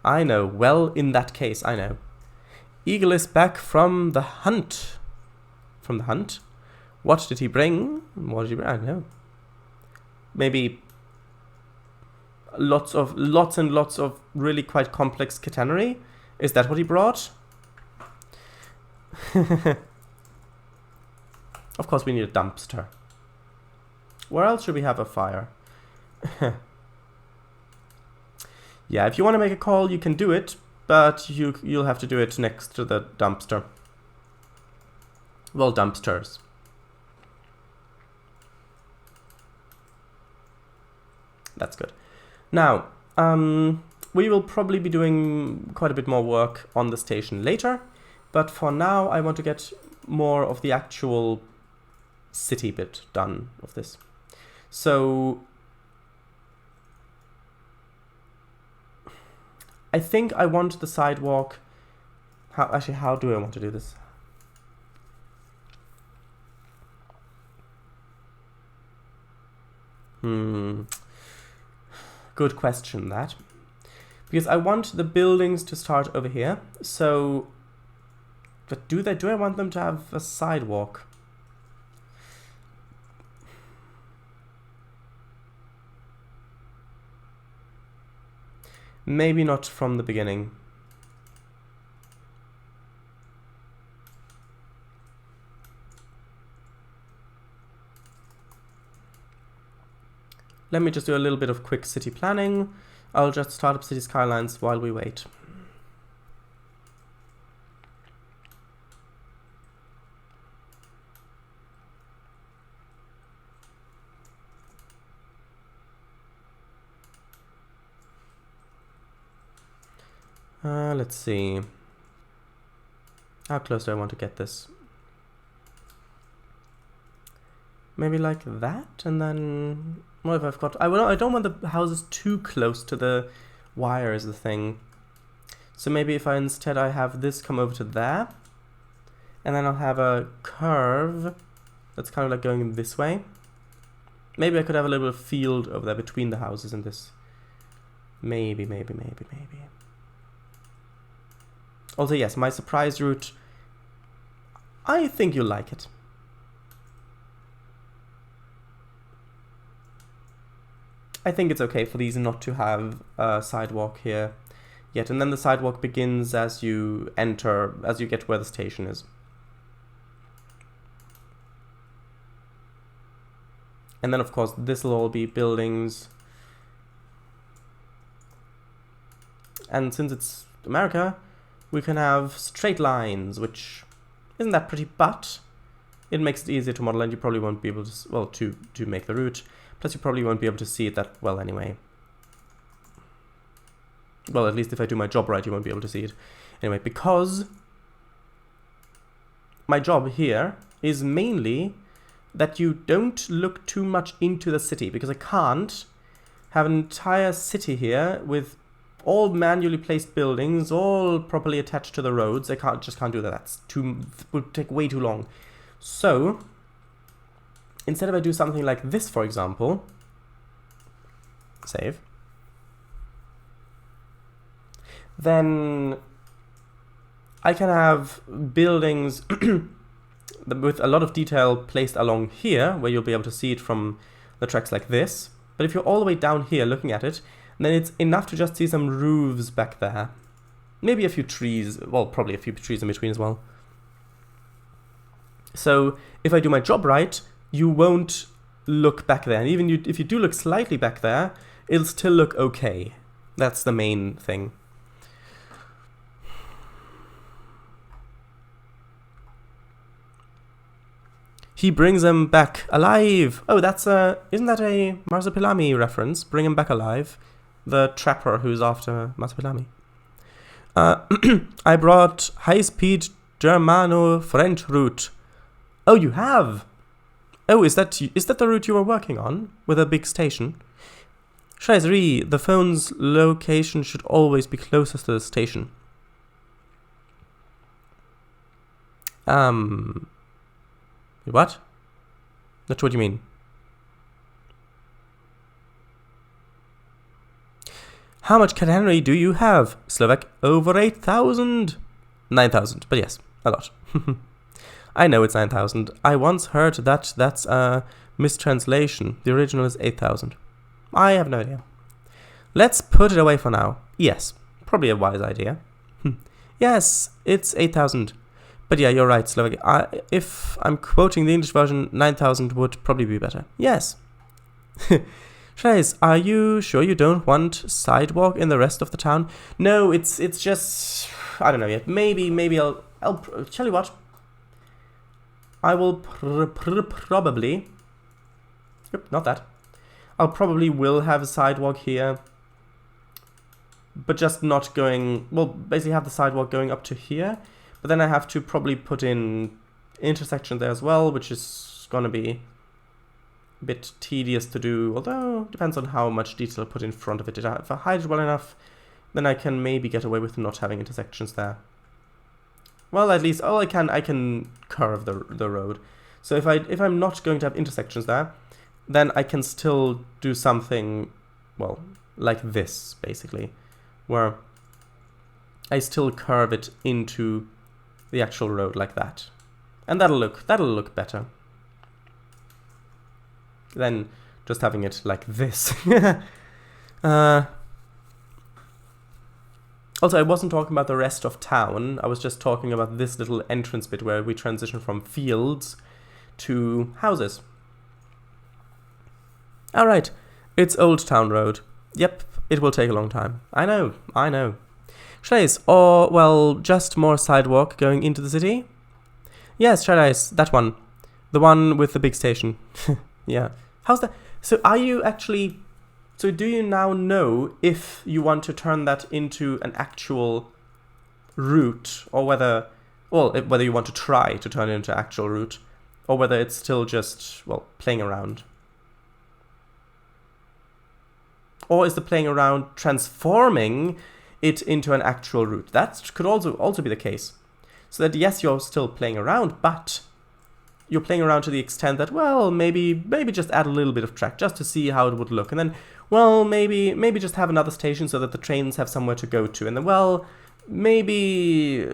I know, well, in that case, I know. Eagle is back from the hunt. From the hunt? What did he bring? What did he bring? I don't know. Maybe lots and lots of really quite complex catenary? Is that what he brought? Of course we need a dumpster. Where else should we have a fire? Yeah, if you want to make a call, you can do it, but you'll have to do it next to the dumpster. Well, dumpsters. That's good. Now, we will probably be doing quite a bit more work on the station later, but for now I want to get more of the actual city bit done of this. So I think I want the sidewalk. How do I want to do this? Good question, that. Because I want the buildings to start over here. So, but do I want them to have a sidewalk? Maybe not from the beginning. Let me just do a little bit of quick city planning. I'll just start up city skylines while we wait. Let's see. How close do I want to get this? Maybe like that, and then what if I've got? I don't want the houses too close to the wire is the thing. So maybe if I instead I have this come over to there, and then I'll have a curve that's kind of like going this way. Maybe I could have a little bit of field over there between the houses and this. Maybe. Also, yes, my surprise route, I think you'll like it. I think it's okay for these not to have a sidewalk here yet. And then the sidewalk begins as you enter, as you get where the station is. And then, of course, this will all be buildings. And since it's America, we can have straight lines, which isn't that pretty, but it makes it easier to model, and you probably won't be able to, well, to make the route. Plus, you probably won't be able to see it that well anyway. Well, at least if I do my job right, you won't be able to see it. Anyway, because my job here is mainly that you don't look too much into the city, because I can't have an entire city here with all manually placed buildings, all properly attached to the roads. I just can't do that. That's would take way too long. So instead if I do something like this, for example, save, then I can have buildings with a lot of detail placed along here, where you'll be able to see it from the tracks like this. But if you're all the way down here looking at it, then it's enough to just see some roofs back there. Maybe a few trees, well, probably a few trees in between as well. So if I do my job right, you won't look back there. And even if you do look slightly back there, it'll still look okay. That's the main thing. He brings them back alive. Oh, that's isn't that a Marsupilami reference? Bring him back alive. the trapper who's after Masopilami. I brought high-speed Germano-French route. Oh, you have? Oh, is that the route you were working on with a big station? Scheiße, the phone's location should always be closest to the station. What? Not sure what you mean. How much catenary do you have? Slovak, over 8,000. 9,000, but yes, a lot. I know it's 9,000. I once heard that that's a mistranslation. The original is 8,000. I have no idea. Let's put it away for now. Yes, probably a wise idea. Yes, it's 8,000. But yeah, you're right, Slovak. If I'm quoting the English version, 9,000 would probably be better. Yes. Trainz, are you sure you don't want sidewalk in the rest of the town? No, it's just... I don't know yet. Maybe I'll tell you what. I will probably... Yep, not that. I'll probably will have a sidewalk here. But just not going... Well, basically have the sidewalk going up to here. But then I have to probably put in intersection there as well, which is going to be a bit tedious to do. Although, it depends on how much detail I put in front of it. If I hide it well enough, then I can maybe get away with not having intersections there. Well, at least, I can curve the road. So if I'm not going to have intersections there, then I can still do something, well, like this, basically, where I still curve it into the actual road like that. And that'll look better than just having it like this. Also, I wasn't talking about the rest of town. I was just talking about this little entrance bit where we transition from fields to houses. Alright, it's Old Town Road. Yep, it will take a long time. I know. Trainz, or, well, just more sidewalk going into the city? Yes, Trainz, that one. The one with the big station. Yeah. How's that? So are you actually... So do you now know if you want to turn that into an actual route, or whether you want to try to turn it into actual route, or whether it's still just, well, playing around? Or is the playing around transforming it into an actual route? That could also be the case. So that, yes, you're still playing around, but you're playing around to the extent that, well, maybe just add a little bit of track just to see how it would look. And then, well, maybe just have another station so that the trains have somewhere to go to. And then, well, maybe...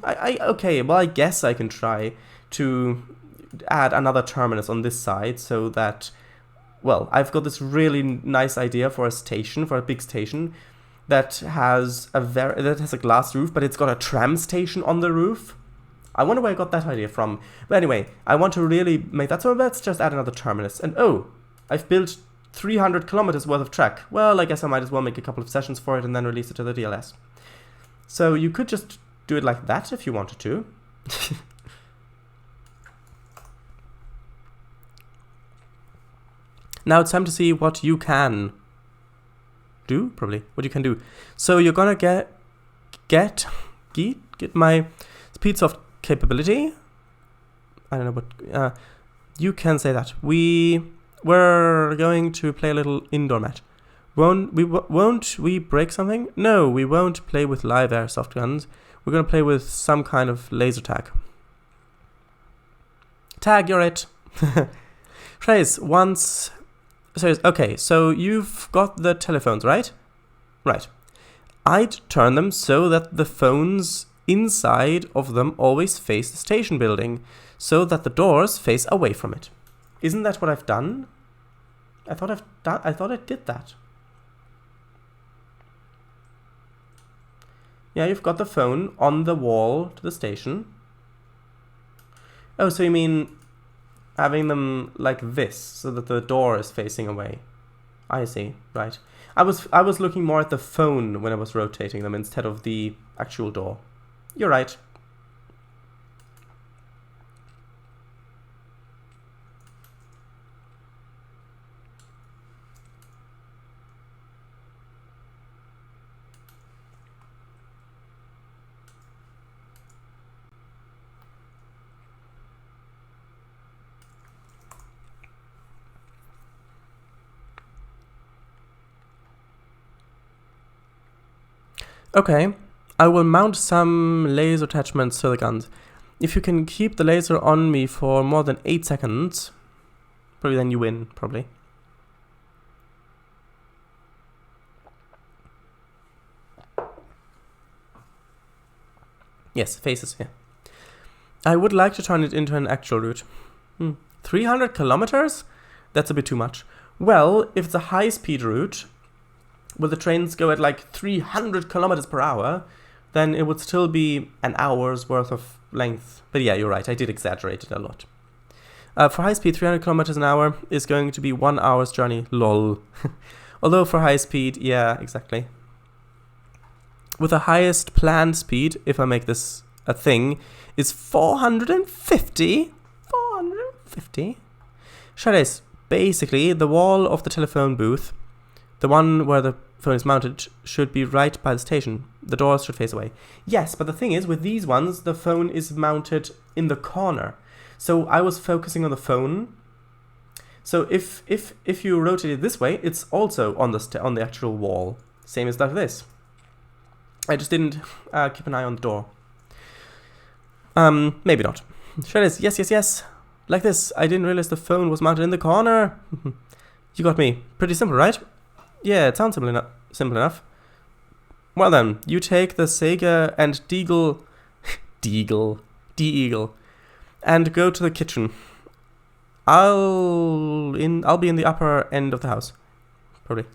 I guess I can try to add another terminus on this side so that... Well, I've got this really nice idea for a station, for a big station, that has a glass roof, but it's got a tram station on the roof. I wonder where I got that idea from. But anyway, I want to really make that, so let's just add another terminus. And oh, I've built 300 kilometers worth of track. Well, I guess I might as well make a couple of sessions for it and then release it to the DLS. So you could just do it like that if you wanted to. Now it's time to see what you can do, probably. What you can do. So you're gonna get my speeds of capability. I don't know what... you can say that. We're going to play a little indoor match. Won't we break something? No, we won't play with live airsoft guns. We're gonna play with some kind of laser tag. Tag, you're it. Trainz, once... Okay, so you've got the telephones, right? Right. I'd turn them so that the phones inside of them always face the station building, so that the doors face away from it. Isn't that what I've done? I thought I did that. Yeah, you've got the phone on the wall to the station. Oh, so you mean having them like this, so that the door is facing away. I see, right. I was looking more at the phone when I was rotating them instead of the actual door. You're right. Okay, I will mount some laser attachments to the guns. If you can keep the laser on me for more than 8 seconds, probably then you win, probably. Yes, faces, yeah. I would like to turn it into an actual route. 300 kilometers? That's a bit too much. Well, if it's a high-speed route, will the trains go at like 300 kilometers per hour, then it would still be an hour's worth of length. But yeah, you're right, I did exaggerate it a lot. For high speed, 300 kilometers an hour is going to be 1 hour's journey, lol. Although for high speed, yeah, exactly. With the highest planned speed, if I make this a thing, is 450? 450? Shadows, basically, the wall of the telephone booth, the one where the phone is mounted, should be right by the station. The doors should face away. Yes, but the thing is, with these ones, the phone is mounted in the corner. So I was focusing on the phone. So if you rotate it this way, it's also on the actual wall. Same as like this. I just didn't keep an eye on the door. Maybe not. Shadows, yes. Like this. I didn't realize the phone was mounted in the corner. You got me. Pretty simple, right? Yeah, it sounds simple enough. Well then, you take the Sega and Deagle, and go to the kitchen. I'll be in the upper end of the house, probably,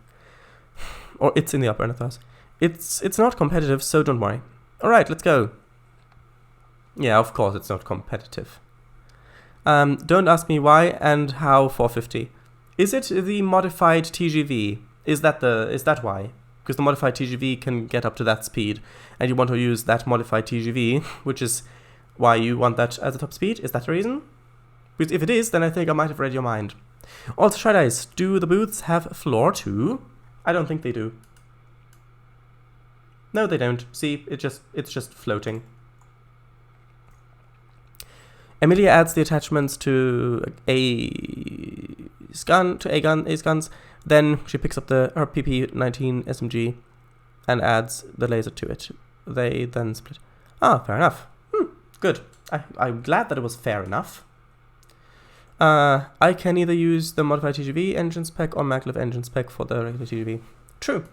or it's in the upper end of the house. It's not competitive, so don't worry. All right, let's go. Yeah, of course it's not competitive. Don't ask me why and how 450. Is it the modified TGV? Is that why? Because the modified TGV can get up to that speed, and you want to use that modified TGV, which is why you want that as a top speed? Is that the reason? Because if it is, then I think I might have read your mind. Also, Shy Dice, do the booths have a floor too? I don't think they do. No, they don't. See, it's just floating. Emilia adds the attachments to A's guns. Then she picks up her PP-19 SMG and adds the laser to it. They then split. Ah, fair enough. Good. I'm glad that it was fair enough. I can either use the modified TGV engine spec or maglev engine spec for the regular TGV. True.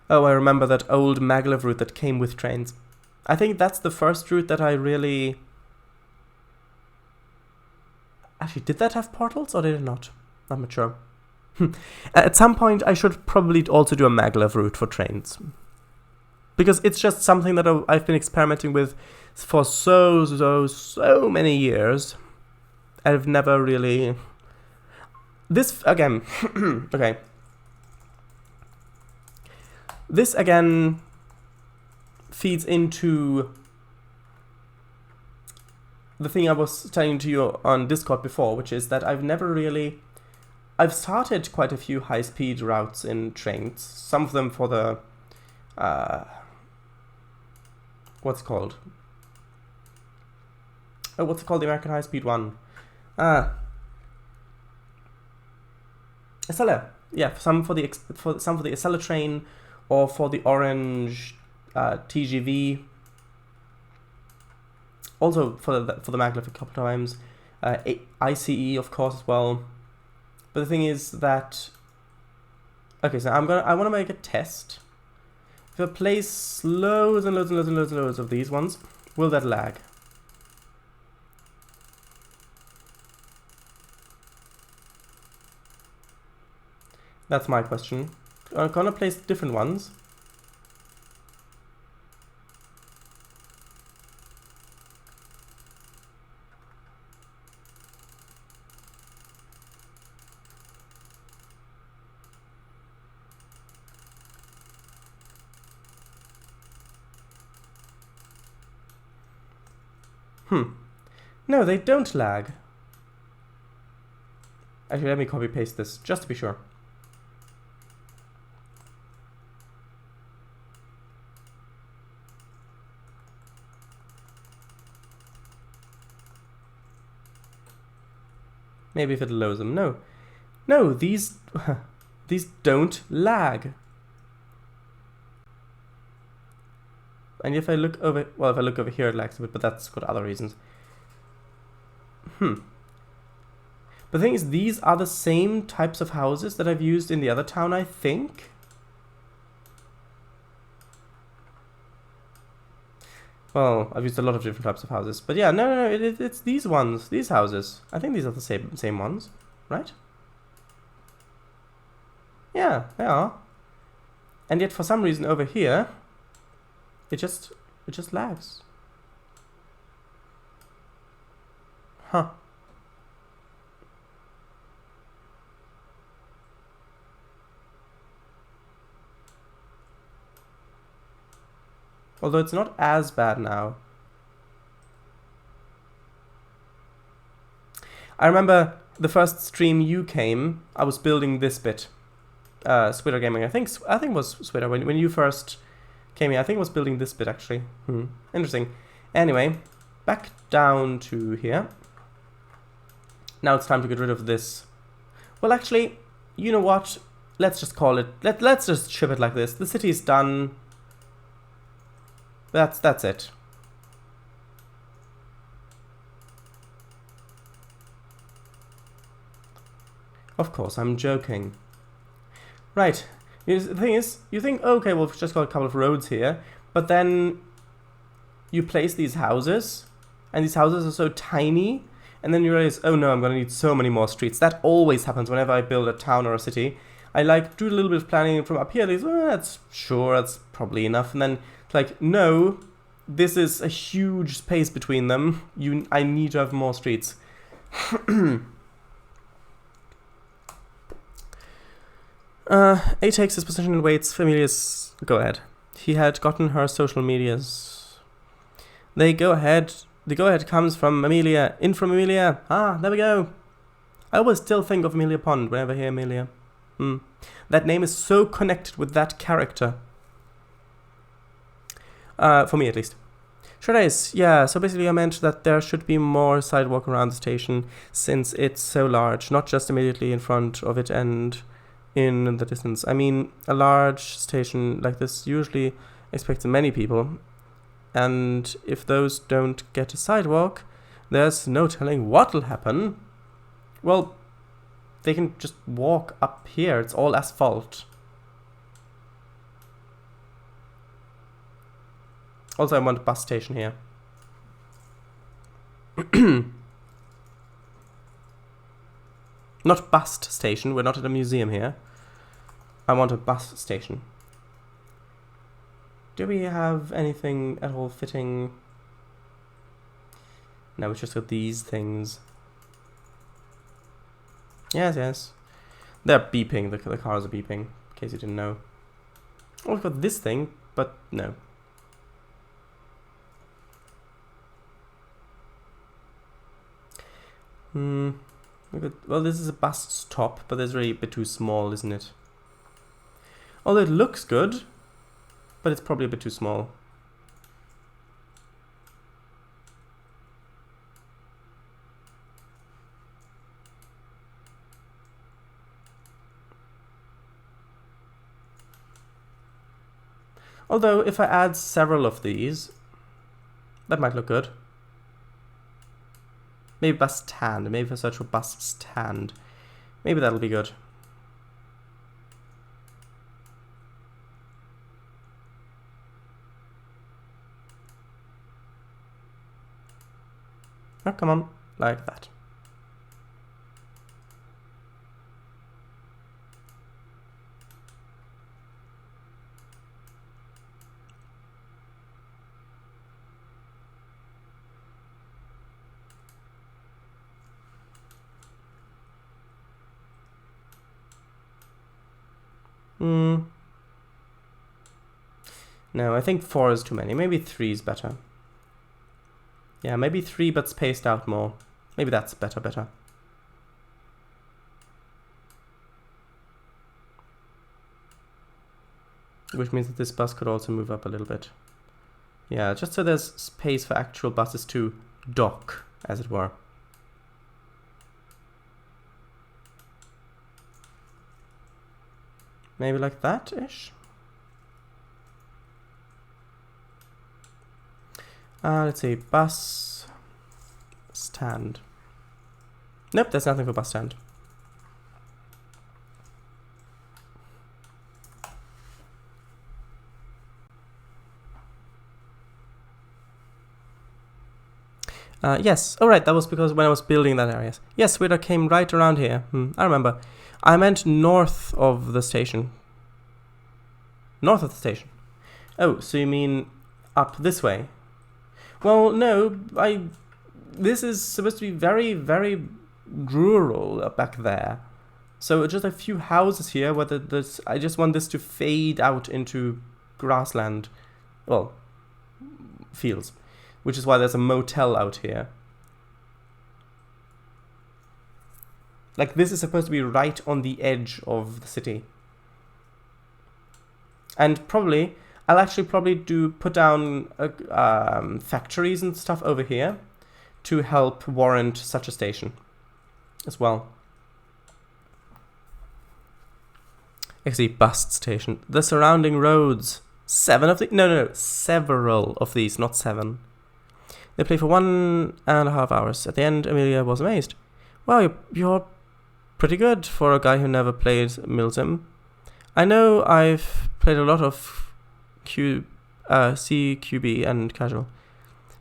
Oh, I remember that old maglev route that came with Trainz. I think that's the first route that I really... Actually, did that have portals or did it not? I'm not sure. At some point, I should probably also do a maglev route for Trainz. Because it's just something that I've been experimenting with for so many years. I've never really... This, again... okay. This, again, feeds into the thing I was telling to you on Discord before, which is that I've started quite a few high-speed routes in Trainz. Some of them for the... what's it called? Oh, what's it called? The American high-speed one. Acela. Yeah, some for the Acela train, or for the orange TGV. Also for the maglev a couple of times. ICE, of course, as well. But the thing is that... Okay, so I want to make a test. If I place loads and loads of these ones, will that lag? That's my question. I'm gonna place different ones. No, they don't lag. Actually, let me copy paste this just to be sure. Maybe if it lowers them. No, these these don't lag. And if I look over, well, if I look over here, it lags a bit, but that's got other reasons. But the thing is, these are the same types of houses that I've used in the other town, I think. Well, I've used a lot of different types of houses, but yeah, no, it's these ones, these houses. I think these are the same ones, right? Yeah, they are. And yet, for some reason, over here, it just lags. Huh. Although it's not as bad now. I remember the first stream you came, I was building this bit. Squitter Gaming, I think it was Squitter when you first came here. I think it was building this bit actually. Interesting. Anyway, back down to here. Now it's time to get rid of this. Well, actually, you know what? Let's just call it. Let's just ship it like this. The city is done. That's it. Of course, I'm joking. Right. The thing is, you think, okay, well, we've just got a couple of roads here, but then you place these houses, and these houses are so tiny, and then you realize, oh no, I'm going to need so many more streets. That always happens whenever I build a town or a city. I like do a little bit of planning from up here. That's probably enough, and then it's like, no, this is a huge space between them. I need to have more streets. A takes his position and waits. Familia's go ahead. He had gotten her social medias. The go ahead comes from Amelia. In from Amelia. Ah, there we go. I always still think of Amelia Pond whenever I hear Amelia. That name is so connected with that character. For me at least. Sure is. Yeah, so basically I meant that there should be more sidewalk around the station since it's so large, not just immediately in front of it and in the distance. I mean, a large station like this usually expects many people, and if those don't get a sidewalk, there's no telling what'll happen. Well, they can just walk up here. It's all asphalt. Also, I want a bus station here. Not bust station, we're not at a museum here. I want a bus station. Do we have anything at all fitting? No, we just got these things. Yes. They're beeping, the cars are beeping, in case you didn't know. Oh, we've got this thing, but no. Well, this is a bus stop, but it's really a bit too small, isn't it? Although it looks good, but it's probably a bit too small. Although, if I add several of these, that might look good. Maybe bus stand. Maybe if I search for bus stand. Maybe that'll be good. Oh, come on. Like that. No, I think 4 is too many. Maybe 3 is better. Yeah, maybe 3 but spaced out more. Maybe that's better. Which means that this bus could also move up a little bit. Yeah, just so there's space for actual buses to dock, as it were. Maybe like that-ish? Let's see, bus stand. Nope, there's nothing for bus stand. Yes. Oh, right. That was because when I was building that area. Yes, Witter came right around here. I remember. I meant north of the station. North of the station. Oh, so you mean up this way? Well, no. This is supposed to be very, very rural back there. So just a few houses here. Where I just want this to fade out into grassland. Well, fields. Which is why there's a motel out here. Like, this is supposed to be right on the edge of the city. And probably, I'll actually probably put down factories and stuff over here to help warrant such a station as well. Actually, bus station. The surrounding roads. Several of these, not 7. They played for 1.5 hours. At the end, Amelia was amazed. Wow, you're pretty good for a guy who never played Milton. I know I've played a lot of CQB and casual.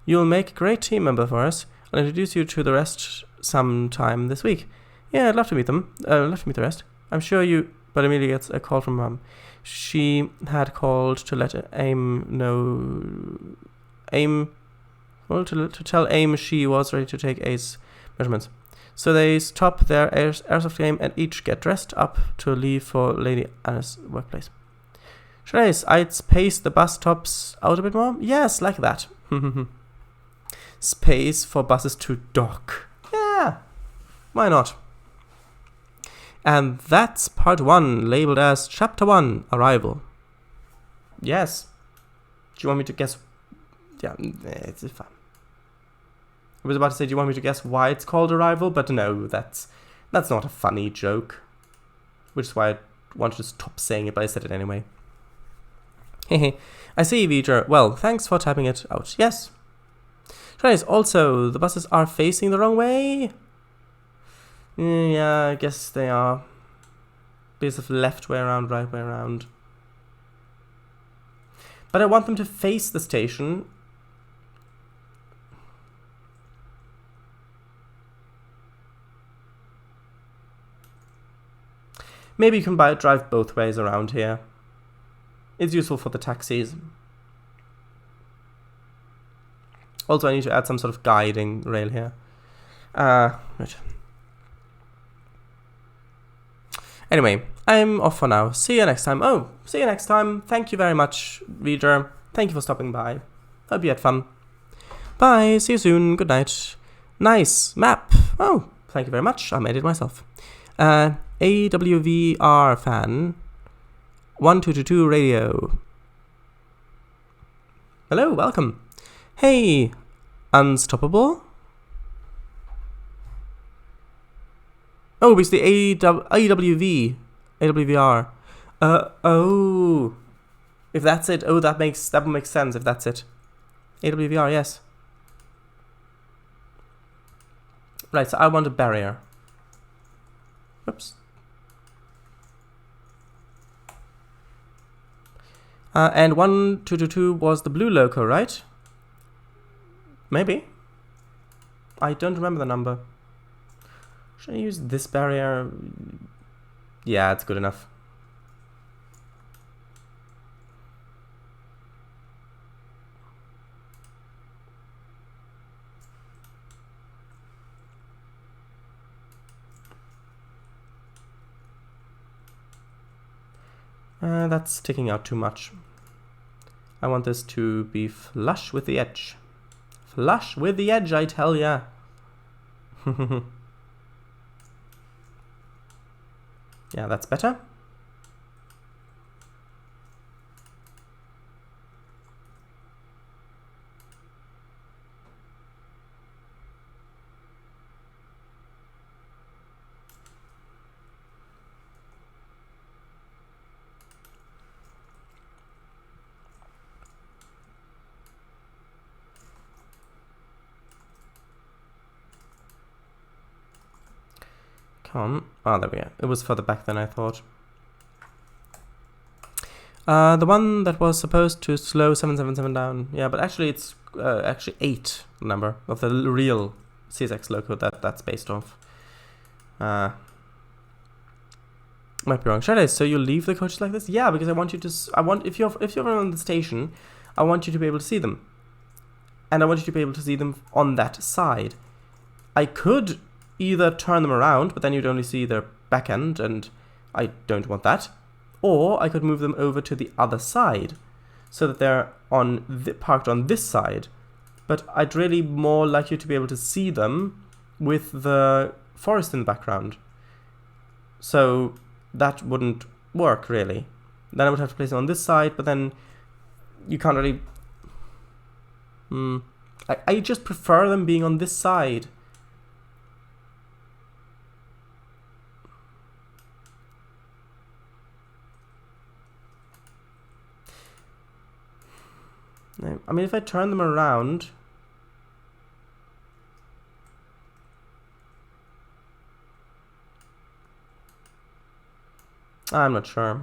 You'll make a great team member for us. I'll introduce you to the rest sometime this week. Yeah, I'd love to meet them. Love to meet the rest. I'm sure you... But Amelia gets a call from Mum. She had called to let Aim know... Well, to tell Aim she was ready to take A's measurements. So they stop their airsoft game and each get dressed up to leave for Lady Anna's workplace. Should I space the bus stops out a bit more? Yes, like that. Space for buses to dock. Yeah, why not? And that's part 1, labeled as Chapter 1, Arrival. Yes. Do you want me to guess? Yeah, it's fine. I was about to say, do you want me to guess why it's called Arrival? But no, that's not a funny joke. Which is why I wanted to stop saying it, but I said it anyway. Hehe. I see, V'ger. Well, thanks for typing it out. Yes. Trainz, also, the buses are facing the wrong way? Yeah, I guess they are. Bits of left way around, right way around. But I want them to face the station. Maybe you can drive both ways around here. It's useful for the taxis. Also, I need to add some sort of guiding rail here. Right. Anyway, I'm off for now. See you next time. Oh, see you next time. Thank you very much, reader. Thank you for stopping by. Hope you had fun. Bye. See you soon. Good night. Nice map. Oh, thank you very much. I made it myself. AWVR fan. 1222 radio. Hello, welcome. Hey, Unstoppable. Oh, it's the AWVR. Oh. If that's it, oh, that would make sense if that's it. AWVR, yes. Right, so I want a barrier. Oops. And 1222 was the blue loco, right? Maybe. I don't remember the number. Should I use this barrier? Yeah, it's good enough. That's sticking out too much. I want this to be flush with the edge. Flush with the edge, I tell ya. Yeah, that's better. Come on. Oh, there we go. It was further back than I thought. The one that was supposed to slow 777 down. Yeah, but actually it's actually 8 number of the real CSX loco that's based off. Might be wrong. Should I? So you leave the coaches like this? Yeah, because I want you to. If you're on the station, I want you to be able to see them, and I want you to be able to see them on that side. I could either turn them around, but then you'd only see their back end, and I don't want that. Or I could move them over to the other side, so that they're parked on this side. But I'd really more like you to be able to see them with the forest in the background. So that wouldn't work, really. Then I would have to place them on this side, but then you can't really... I just prefer them being on this side. I mean, if I turn them around... I'm not sure.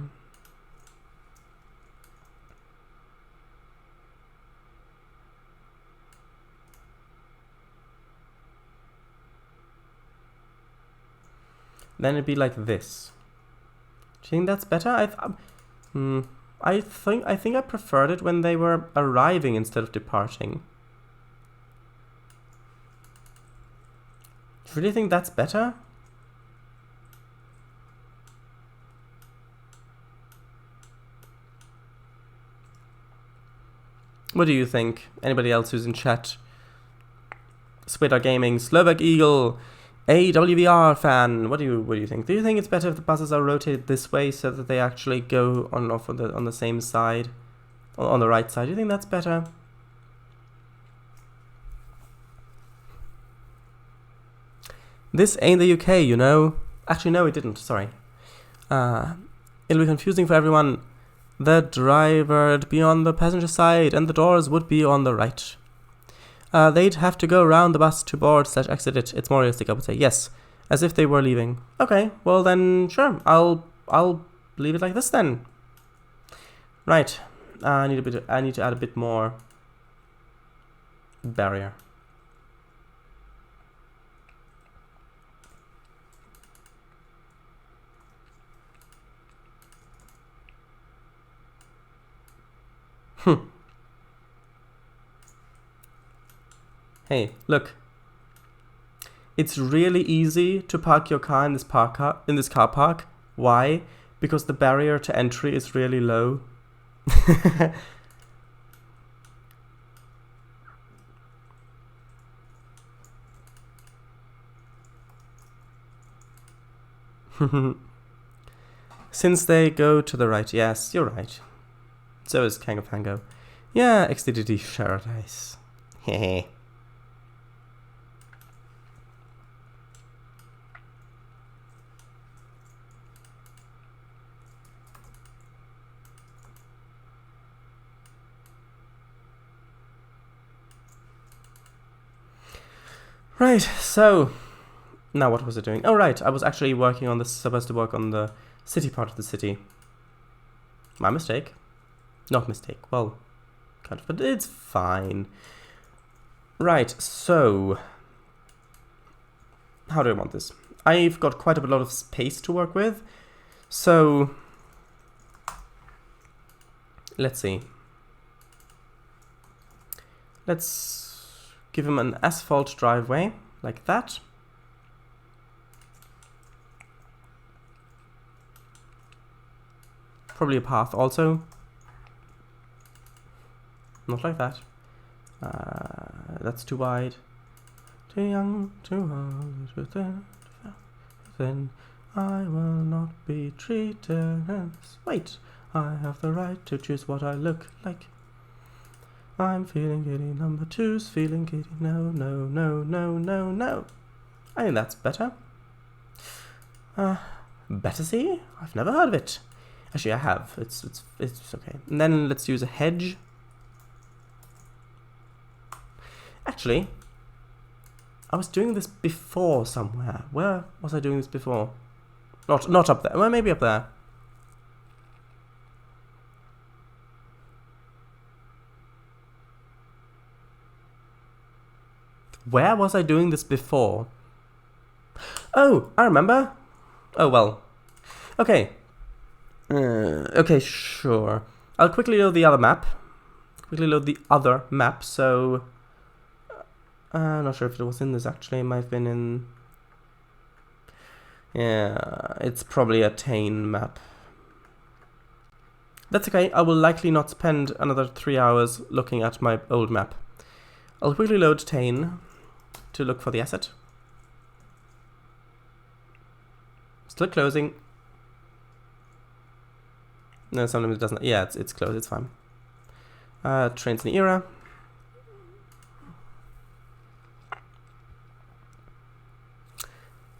Then it'd be like this. Do you think that's better? I think I preferred it when they were arriving instead of departing. Do you really think that's better? What do you think? Anybody else who's in chat? Sweater Gaming, Slovak Eagle, AWVR fan. What do you think? Do you think it's better if the buses are rotated this way so that they actually go on the same side, on the right side? Do you think that's better? This ain't the UK, you know. Actually, no, it didn't. Sorry. It'll be confusing for everyone. The driver'd be on the passenger side and the doors would be on the right. They'd have to go around the bus to board/exit it. It's more realistic, I would say. Yes, as if they were leaving. Okay, well then, sure. I'll leave it like this then. Right. I need to add a bit more barrier. Hey, look. It's really easy to park your car in this car park. Why? Because the barrier to entry is really low. Since they go to the right. Yes, you're right. So is Kang of Hango. Yeah, XDDD Paradise. Hehe. Right, so now what was I doing? Oh right, I was actually working on this, supposed to work on the city part of the city. My mistake. Not mistake, well, kind of, but it's fine. Right, so how do I want this? I've got quite a lot of space to work with, so let's see. Let's give him an asphalt driveway, like that. Probably a path also. Not like that. That's too wide. Too young, too old, then I will not be treated as... Wait, I have the right to choose what I look like. I'm feeling giddy, number 2's feeling giddy. No, no, no, no, no, no. I think that's better. Battersea? I've never heard of it. Actually, I have. It's okay. And then let's use a hedge. Actually, I was doing this before somewhere. Where was I doing this before? Not up there. Well, maybe up there. Where was I doing this before? Oh, I remember. Oh, well. Okay. Okay, sure. I'll quickly load the other map. So... I'm not sure if it was in this, actually. It might have been in... Yeah, it's probably a Trainz map. That's okay. I will likely not spend another 3 hours looking at my old map. I'll quickly load Trainz to look for the asset. Still closing. No, sometimes it doesn't. Yeah, it's closed. It's fine. Trainz in the era.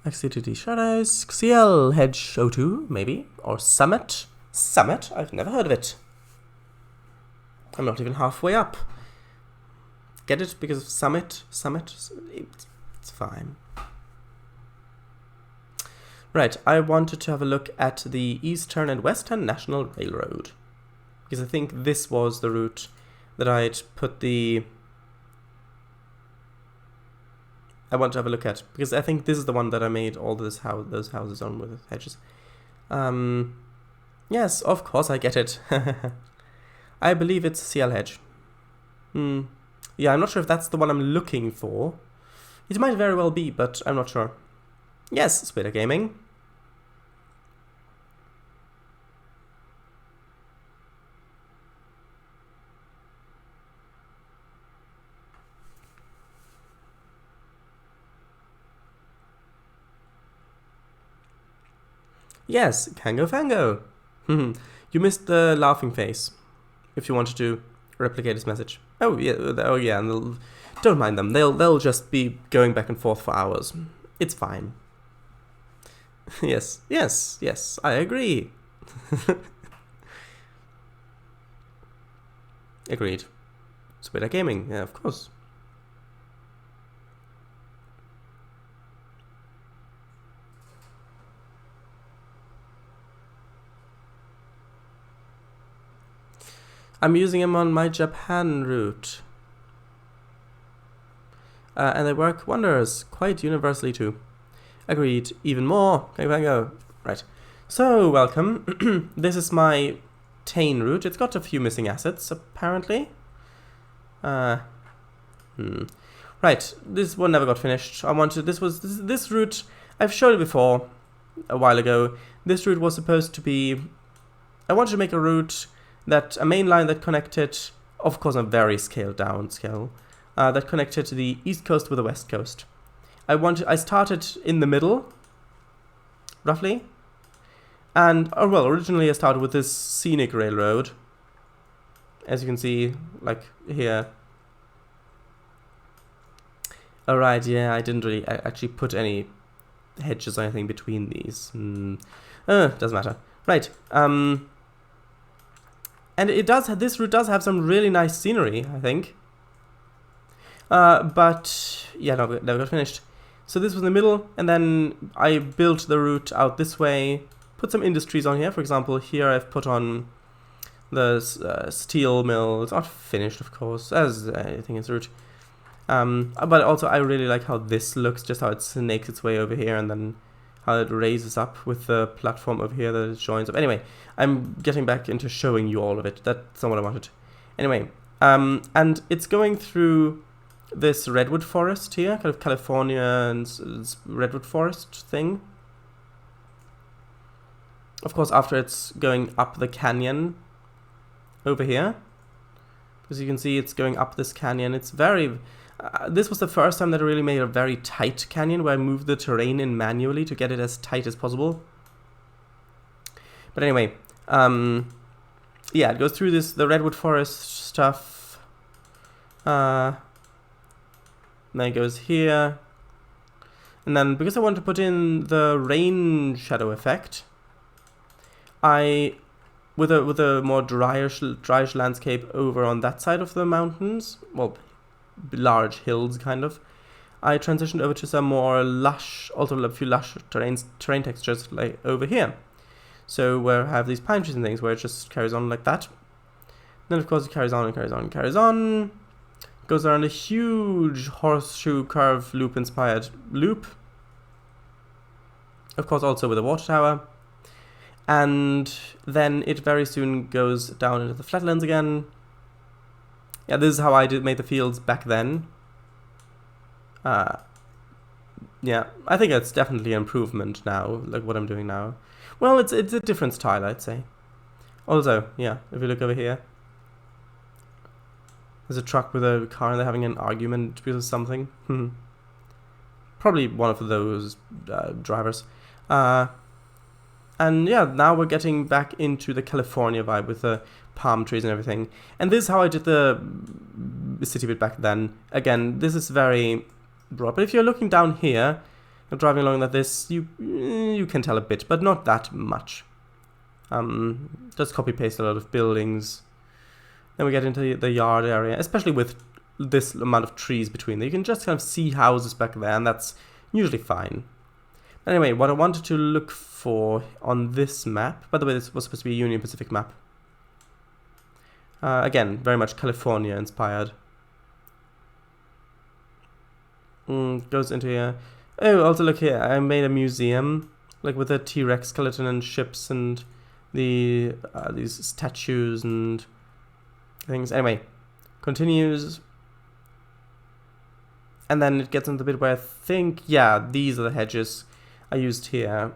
XCTD Shadows. CL Hedge 02, maybe. Or Summit. Summit? I've never heard of it. I'm not even halfway up. Get it? Because of Summit? Summit? It's fine. Right, I wanted to have a look at the Eastern and Western National Railroad. Because I think this was the route that I'd put the... I want to have a look at. Because I think this is the one that I made all those houses on with hedges. Yes, of course I get it. I believe it's CL Hedge. Yeah, I'm not sure if that's the one I'm looking for. It might very well be, but I'm not sure. Yes, Spider Gaming. Yes, Kango Fango. You missed the laughing face. If you wanted to replicate his message. Oh yeah, and don't mind them. They'll just be going back and forth for hours. It's fine. Yes, I agree. Agreed. Spider Gaming, yeah, of course. I'm using them on my Japan route. And they work wonders, quite universally too. Agreed, even more. Go. Right. So, welcome. This is my Trainz route. It's got a few missing assets, apparently. Right, this one never got finished. This route, I've showed it before, a while ago. This route was supposed to be... I wanted to make a route... a main line that connected, of course, a very scaled down scale, that connected to the east coast with the west coast. I started in the middle, roughly, and originally I started with this scenic railroad, as you can see, like here. Alright, yeah, I didn't really actually put any hedges or anything between these. Doesn't matter. Right. And this route does have some really nice scenery, I think. But, yeah, never got finished. So this was in the middle, and then I built the route out this way, put some industries on here. For example, here I've put on the steel mill. It's not finished, of course, as anything is route. But also I really like how this looks, just how it snakes its way over here, and then how it raises up with the platform over here that it joins up. Anyway, I'm getting back into showing you all of it. That's not what I wanted. Anyway, and it's going through this redwood forest here, kind of California and redwood forest thing. Of course, after it's going up the canyon over here. As you can see, it's going up this canyon. It's very... this was the first time that I really made a very tight canyon where I moved the terrain in manually to get it as tight as possible. But anyway, yeah, it goes through the redwood forest stuff. Then it goes here. And then, because I want to put in the rain shadow effect, with a more dryish landscape over on that side of the mountains, well, large hills kind of, I transitioned over to some more lush, also a few lush terrain textures like over here. So where I have these pine trees and things where it just carries on like that. Then of course it carries on and carries on and carries on. Goes around a huge horseshoe curve loop inspired loop. Of course also with a water tower. And then it very soon goes down into the flatlands again. Yeah, this is how I made the fields back then. Yeah, I think it's definitely an improvement now, like what I'm doing now. Well, it's a different style, I'd say. Also, yeah, if you look over here, there's a truck with a car and they're having an argument because of something. Probably one of those drivers. And yeah, now we're getting back into the California vibe with the palm trees and everything. And this is how I did the city bit back then. Again, this is very broad. But if you're looking down here and driving along like this, you can tell a bit, but not that much. Just copy paste a lot of buildings. Then we get into the yard area, especially with this amount of trees between them. You can just kind of see houses back there, and that's usually fine. Anyway, what I wanted to look for on this map, by the way, this was supposed to be a Union Pacific map. Again, very much California inspired. Goes into here. Oh, also look here, I made a museum, like with a T-Rex skeleton and ships and these statues and things. Anyway, continues. And then it gets into the bit where I think, yeah, these are the hedges I used here.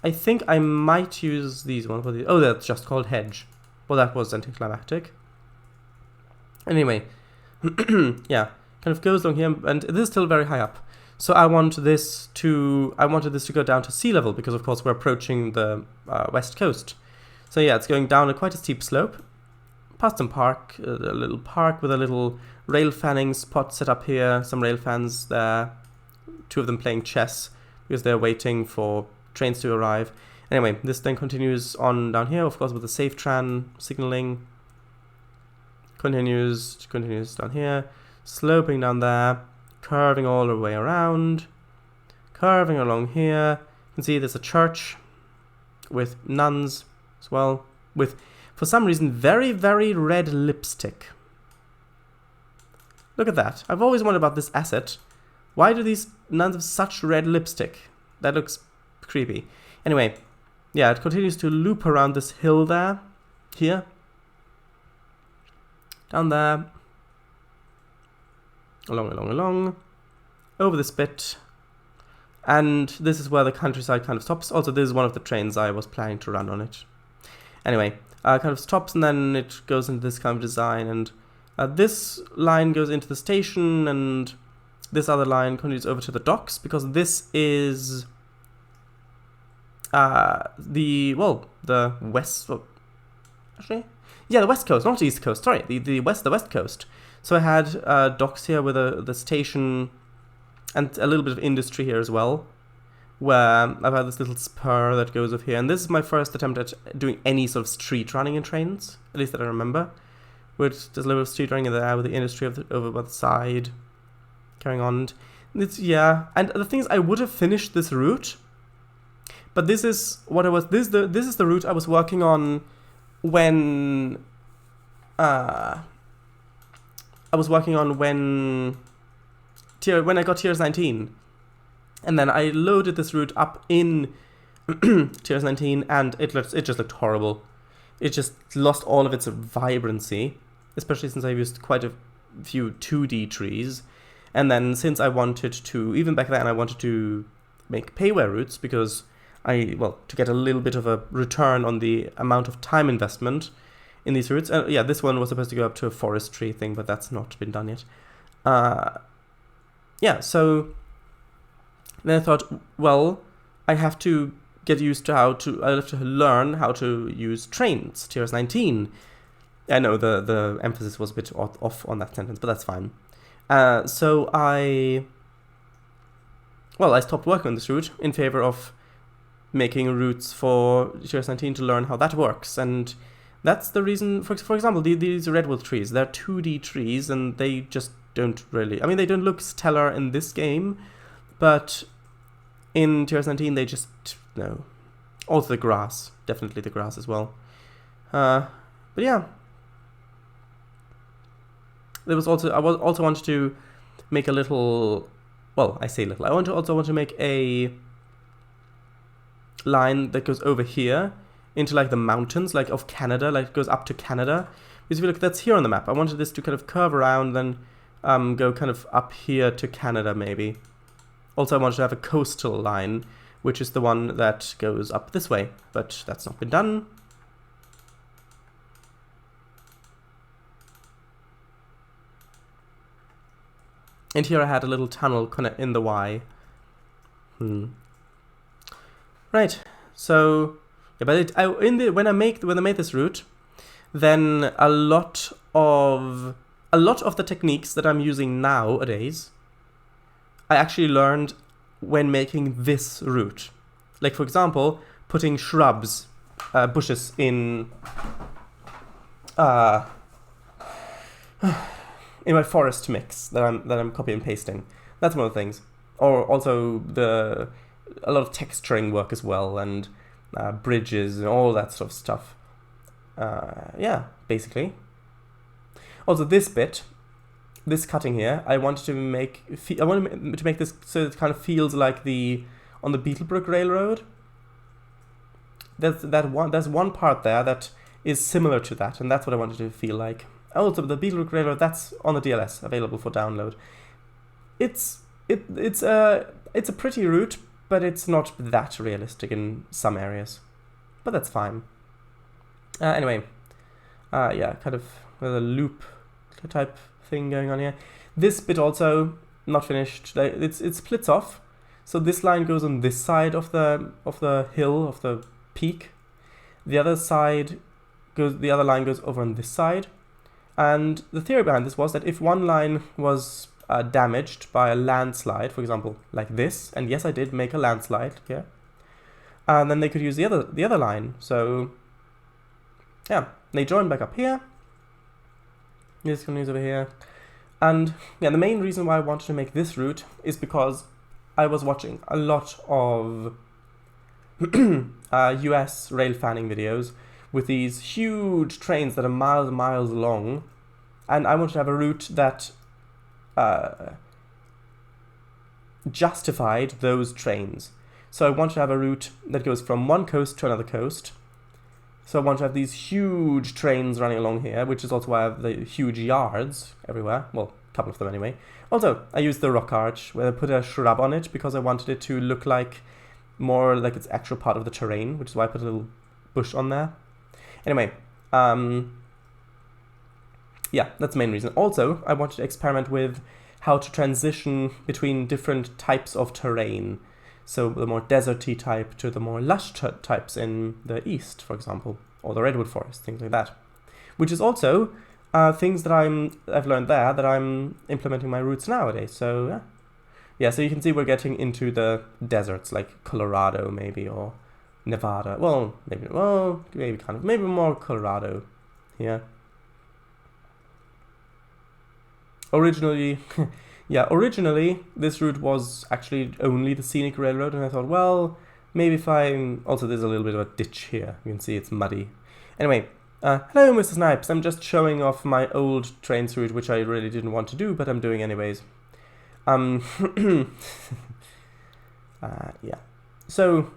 I think I might use these ones for the... Oh, that's just called hedge. Well, that was anticlimactic. Anyway, yeah, kind of goes along here, and this is still very high up. So I wanted this to go down to sea level because, of course, we're approaching the west coast. So yeah, it's going down quite a steep slope. Past some park, a little park with a little rail fanning spot set up here. Some rail fans there. Two of them playing chess because they're waiting for trains to arrive. Anyway, this then continues on down here, of course, with the safe tran signaling. Continues down here, sloping down there, curving all the way around, curving along here. You can see there's a church with nuns as well, with, for some reason, very, very red lipstick. Look at that. I've always wondered about this asset. Why do these nuns have such red lipstick? That looks creepy. Anyway, yeah, it continues to loop around this hill there, here, down there, along, over this bit, and this is where the countryside kind of stops. Also, this is one of the trains I was planning to run on it. Anyway, kind of stops, and then it goes into this kind of design, and this line goes into the station, and this other line continues over to the docks, because this is the west, well, actually, yeah, the west coast, not the east coast, sorry, the west coast. So I had docks here with the station and a little bit of industry here as well, where I've had this little spur that goes up here, and this is my first attempt at doing any sort of street running in trains, at least that I remember, with there's a little street running in there with the industry over by the side, carrying on. Yeah, and the thing is, I would have finished this route, but this is what I was. This is the route I was working on when I got Tiers 19, and then I loaded this route up in Tiers 19, and it just looked horrible. It just lost all of its vibrancy, especially since I've used quite a few 2D trees. And then since I wanted to, even back then, I wanted to make payware routes because to get a little bit of a return on the amount of time investment in these routes. Yeah, this one was supposed to go up to a forestry thing, but that's not been done yet. Yeah, so then I thought, well, I have to get used to I have to learn how to use Trainz, Tiers 19. I know the emphasis was a bit off on that sentence, but that's fine. So I stopped working on this route in favor of making routes for Tiers 19 to learn how that works. And that's the reason, for example, these redwood trees, they're 2D trees, and they just don't really... I mean, they don't look stellar in this game, but in TRS-19 they just... no. Also the grass. Definitely the grass as well. But yeah. There was also... I also wanted to make a little... well, I say little. I also want to make a line that goes over here into like the mountains, like of Canada, like it goes up to Canada. Because if you look, that's here on the map. I wanted this to kind of curve around, then go kind of up here to Canada maybe. Also, I wanted to have a coastal line, which is the one that goes up this way, but that's not been done. And here I had a little tunnel in the Y. Right. So, yeah, but when I made this route, then a lot of the techniques that I'm using nowadays, I actually learned when making this route. Like, for example, putting shrubs, bushes in my forest mix that I'm copy and pasting. That's one of the things. Or also a lot of texturing work as well, and bridges and all that sort of stuff. Yeah, basically. Also, this bit, this cutting here, I wanted to make this so it kind of feels like on the Beetlebrook Railroad. There's one part there that is similar to that, and that's what I wanted to feel like. Also, the Beetlebrook Railroad, that's on the DLS, available for download. It's a pretty route, but it's not that realistic in some areas. But that's fine. Anyway, yeah, kind of with a loop type thing going on here. This bit also not finished. It splits off. So this line goes on this side of the hill, of the peak. The other line goes over on this side. And the theory behind this was that if one line was damaged by a landslide, for example, like this, and yes, I did make a landslide here, and then they could use the other line. So yeah, they join back up here. This can use over here, and yeah, the main reason why I wanted to make this route is because I was watching a lot of US rail fanning videos with these huge trains that are miles and miles long, and I wanted to have a route that justified those trains. So I want to have a route that goes from one coast to another coast. So I want to have these huge trains running along here, which is also why I have the huge yards everywhere. Well, a couple of them anyway. Also, I used the rock arch where I put a shrub on it because I wanted it to look like more like it's actual part of the terrain, which is why I put a little bush on there. Anyway, yeah, that's the main reason. Also, I wanted to experiment with how to transition between different types of terrain. So the more deserty type to the more lush types in the east, for example, or the redwood forest, things like that. Which is also things that I've learned there that I'm implementing my routes nowadays. So yeah, so you can see we're getting into the deserts like Colorado maybe, or Nevada. Well, maybe more Colorado here. Originally, this route was actually only the scenic railroad, and I thought, well, maybe if also there's a little bit of a ditch here. You can see it's muddy. Anyway, hello, Mr. Snipes. I'm just showing off my old Trainz route, which I really didn't want to do, but I'm doing anyways. Yeah. So,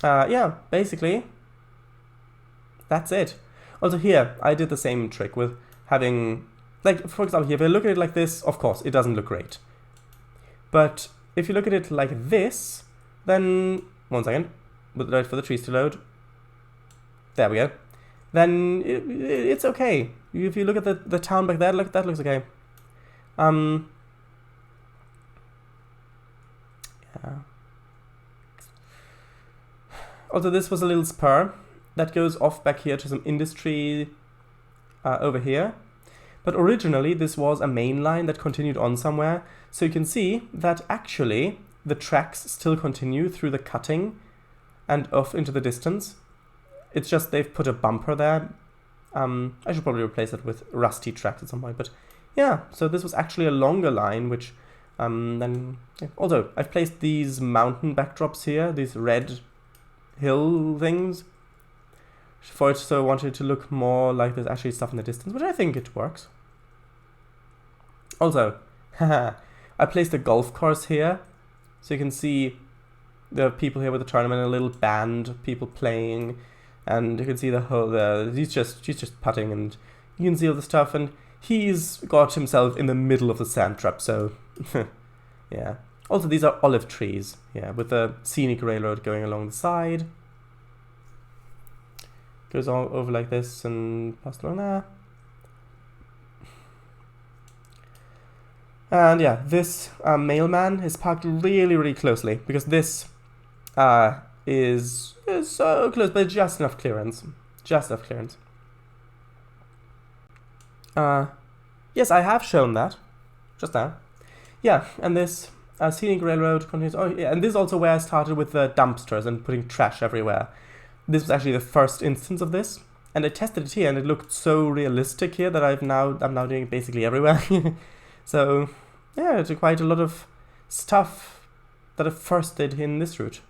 yeah, basically, that's it. Also here, I did the same trick with having, like, for example, here, if I look at it like this, of course, it doesn't look great. But if you look at it like this, then, one second, wait for the trees to load. There we go. Then it's okay. If you look at the town back there, that looks okay. Yeah. Also, this was a little spur that goes off back here to some industry over here. But originally, this was a main line that continued on somewhere. So you can see that actually the tracks still continue through the cutting and off into the distance. It's just they've put a bumper there I should probably replace it with rusty tracks at some point, but yeah, so this was actually a longer line, which then also I've placed these mountain backdrops here, these red hill things, for it, so I wanted it to look more like there's actually stuff in the distance, which I think it works. Also, I placed a golf course here, so you can see the people here with the tournament, a little band of people playing, and you can see the whole, he's just putting, and you can see all the stuff, and he's got himself in the middle of the sand trap, so yeah. Also, these are olive trees, yeah, with the scenic railroad going along the side. Goes all over like this and past along there. And yeah, this mailman is parked really, really closely, because this is so close, but just enough clearance. Just enough clearance. Yes, I have shown that. Just now. Yeah, and this scenic railroad continues. Oh, yeah, and this is also where I started with the dumpsters and putting trash everywhere. This was actually the first instance of this, and I tested it here, and it looked so realistic here that I'm now doing it basically everywhere. So yeah, it's quite a lot of stuff that I first did in this route.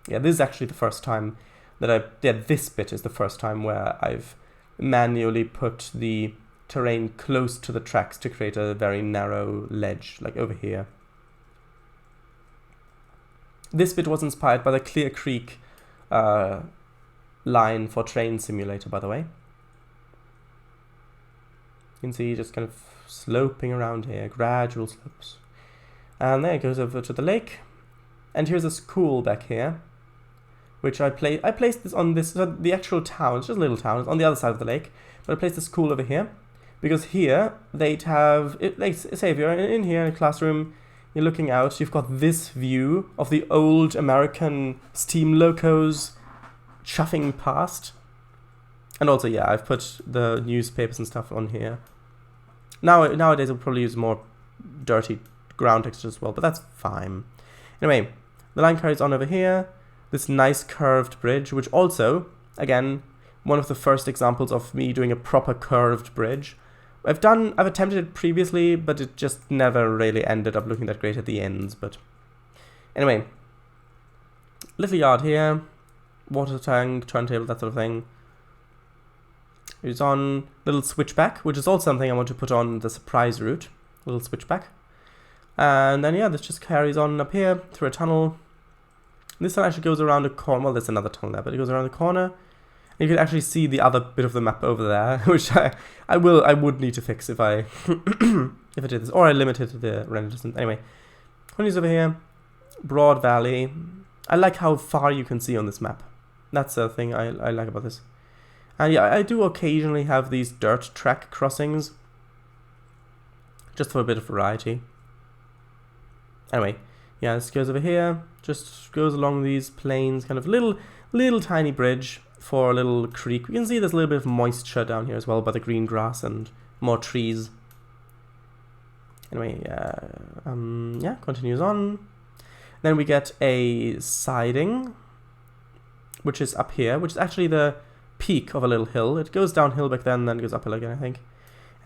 Yeah, this is actually the first time that this bit is the first time where I've manually put the terrain close to the tracks to create a very narrow ledge, like over here. This bit was inspired by the Clear Creek line for Train Simulator, by the way. You can see just kind of sloping around here, gradual slopes. And there it goes over to the lake. And here's a school back here, which I placed this on this, so the actual town, it's just a little town, it's on the other side of the lake, but I placed the school over here, because here they'd have, like, say if you're in here in a classroom, you're looking out, you've got this view of the old American steam locos chuffing past. And also, yeah, I've put the newspapers and stuff on here. Nowadays, I'll probably use more dirty ground textures as well, but that's fine. Anyway, the line carries on over here. This nice curved bridge, which also, again, one of the first examples of me doing a proper curved bridge. I've attempted it previously, but it just never really ended up looking that great at the ends. But anyway, little yard here, water tank, turntable, that sort of thing. It's on little switchback, which is also something I want to put on the surprise route, little switchback. And then yeah, this just carries on up here through a tunnel. This one actually goes around a corner. Well, there's another tunnel there, but it goes around the corner. You can actually see the other bit of the map over there, which I would need to fix if I if I did this, or I limited the render distance. Anyway, continues over here, broad valley. I like how far you can see on this map. That's the thing I like about this. And yeah, I do occasionally have these dirt track crossings, just for a bit of variety. Anyway, yeah, this goes over here, just goes along these plains, kind of little tiny bridge for a little creek. We can see there's a little bit of moisture down here as well by the green grass and more trees. Anyway, yeah, continues on. Then we get a siding, which is up here, which is actually the peak of a little hill. It goes downhill back then goes uphill again, I think.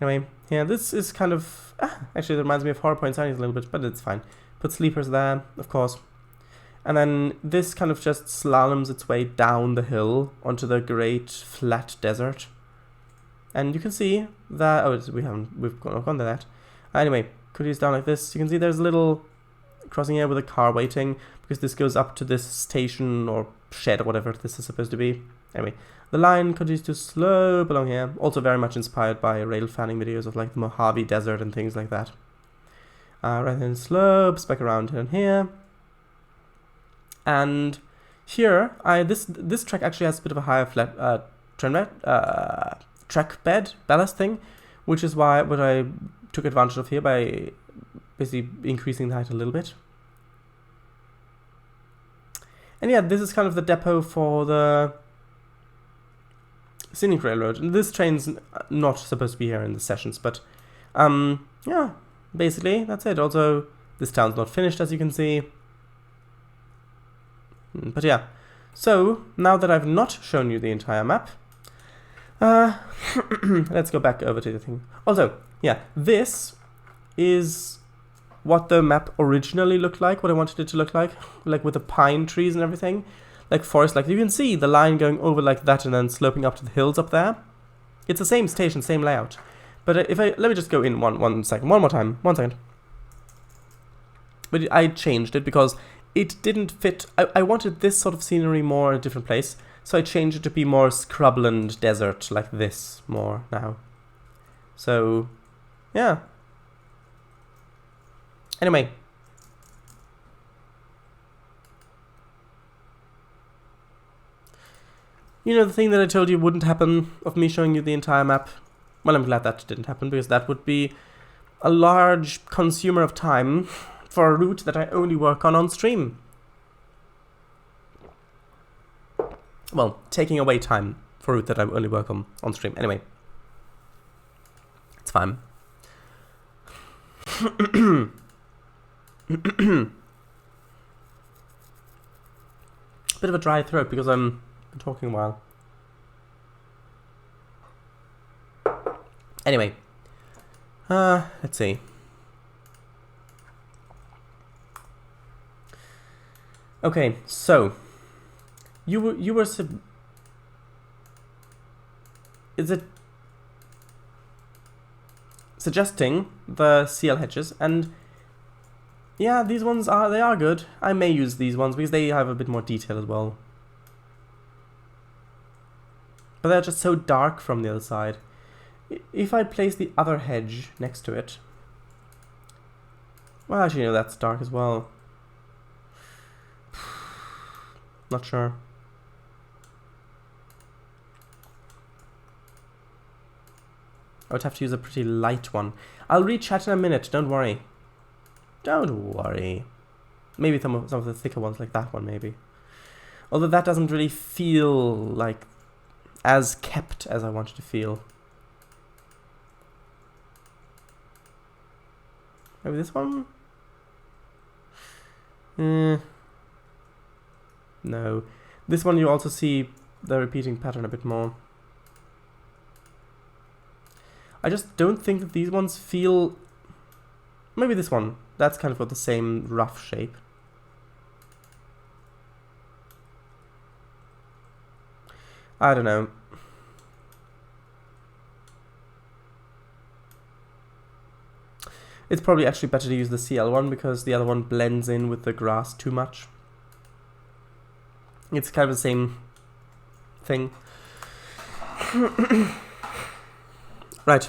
Anyway, yeah, this is kind of... actually, it reminds me of Horror Point Sidings a little bit, but it's fine. Put sleepers there, of course. And then this kind of just slaloms its way down the hill onto the great flat desert. And you can see that... oh, we've gone to that. Anyway, continues down like this. You can see there's a little crossing here with a car waiting, because this goes up to this station or shed or whatever this is supposed to be. Anyway, the line continues to slope along here. Also very much inspired by rail fanning videos of like the Mojave Desert and things like that. Right then slopes back around here. And here, this track actually has a bit of a higher flat track bed ballast thing, which is what I took advantage of here by basically increasing the height a little bit. And yeah, this is kind of the depot for the scenic railroad. And this train's not supposed to be here in the sessions, but yeah, basically that's it. Also, this town's not finished, as you can see. But yeah, so now that I've not shown you the entire map, Let's go back over to the thing. Also, yeah, this is what the map originally looked like, what I wanted it to look like with the pine trees and everything, like forest. Like you can see the line going over like that and then sloping up to the hills up there. It's the same station, same layout. But let me just go in one second, one more time, 1 second. But I changed it because it didn't fit. I wanted this sort of scenery more in a different place, so I changed it to be more scrubland desert like this more now. So, yeah. Anyway. You know the thing that I told you wouldn't happen of me showing you the entire map? Well, I'm glad that didn't happen, because that would be a large consumer of time for a route that I only work on stream. Well, taking away time for a route that I only work on stream. Anyway. It's fine. Bit of a dry throat because I'm been talking a while. Anyway, let's see. Okay, so you were is it suggesting the CL hedges, and yeah, these ones are good. I may use these ones because they have a bit more detail as well. But they're just so dark from the other side. If I place the other hedge next to it... Well, actually, no, that's dark as well. Not sure. I would have to use a pretty light one. I'll read chat in a minute, don't worry. Don't worry. Maybe some of the thicker ones, like that one, maybe. Although that doesn't really feel like as kept as I want it to feel. Maybe this one? No. This one you also see the repeating pattern a bit more. I just don't think that these ones feel... Maybe this one. That's kind of got the same rough shape. I don't know. It's probably actually better to use the CL one because the other one blends in with the grass too much. It's kind of the same thing. Right.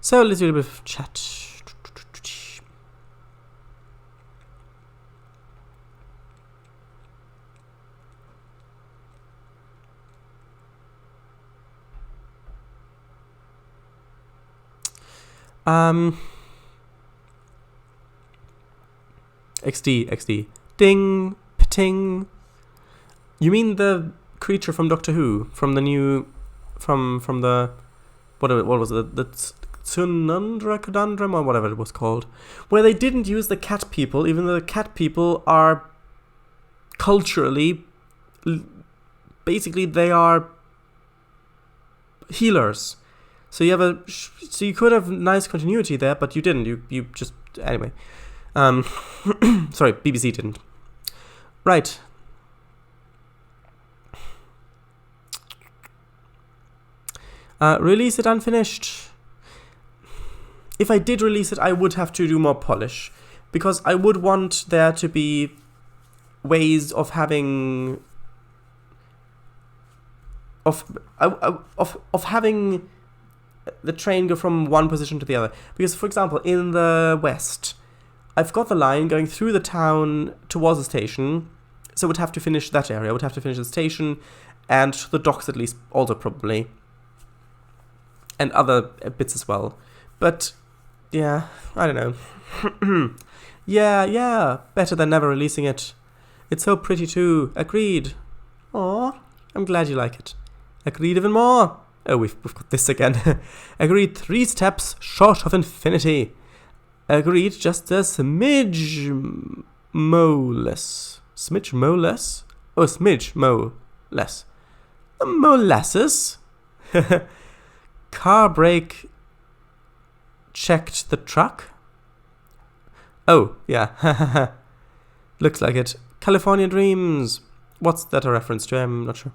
So let's do a bit of chat. XD. Ding, pting. You mean the creature from Doctor Who? From the new... From the... What was it? The Conundrum or whatever it was called. Where they didn't use the cat people, even though the cat people are culturally... Basically, they are healers. So you have so you could have nice continuity there, but you didn't. You just... Anyway. Sorry, BBC didn't. Right. Release it unfinished. If I did release it, I would have to do more polish, because I would want there to be ways of having of having the train go from one position to the other. Because, for example, in the west, I've got the line going through the town towards the station, so I would have to finish that area. I would have to finish the station and the docks at least, also probably. And other bits as well. But, yeah, I don't know. yeah, better than never releasing it. It's so pretty too. Agreed. Aw, I'm glad you like it. Agreed even more. Oh, we've got this again. Agreed 3 steps short of infinity. Agreed just a smidge mo less. Smidge mo less? Oh, smidge mo less. Molasses? Car brake checked the truck? Oh, yeah. Looks like it. California Dreams. What's that a reference to? I'm not sure.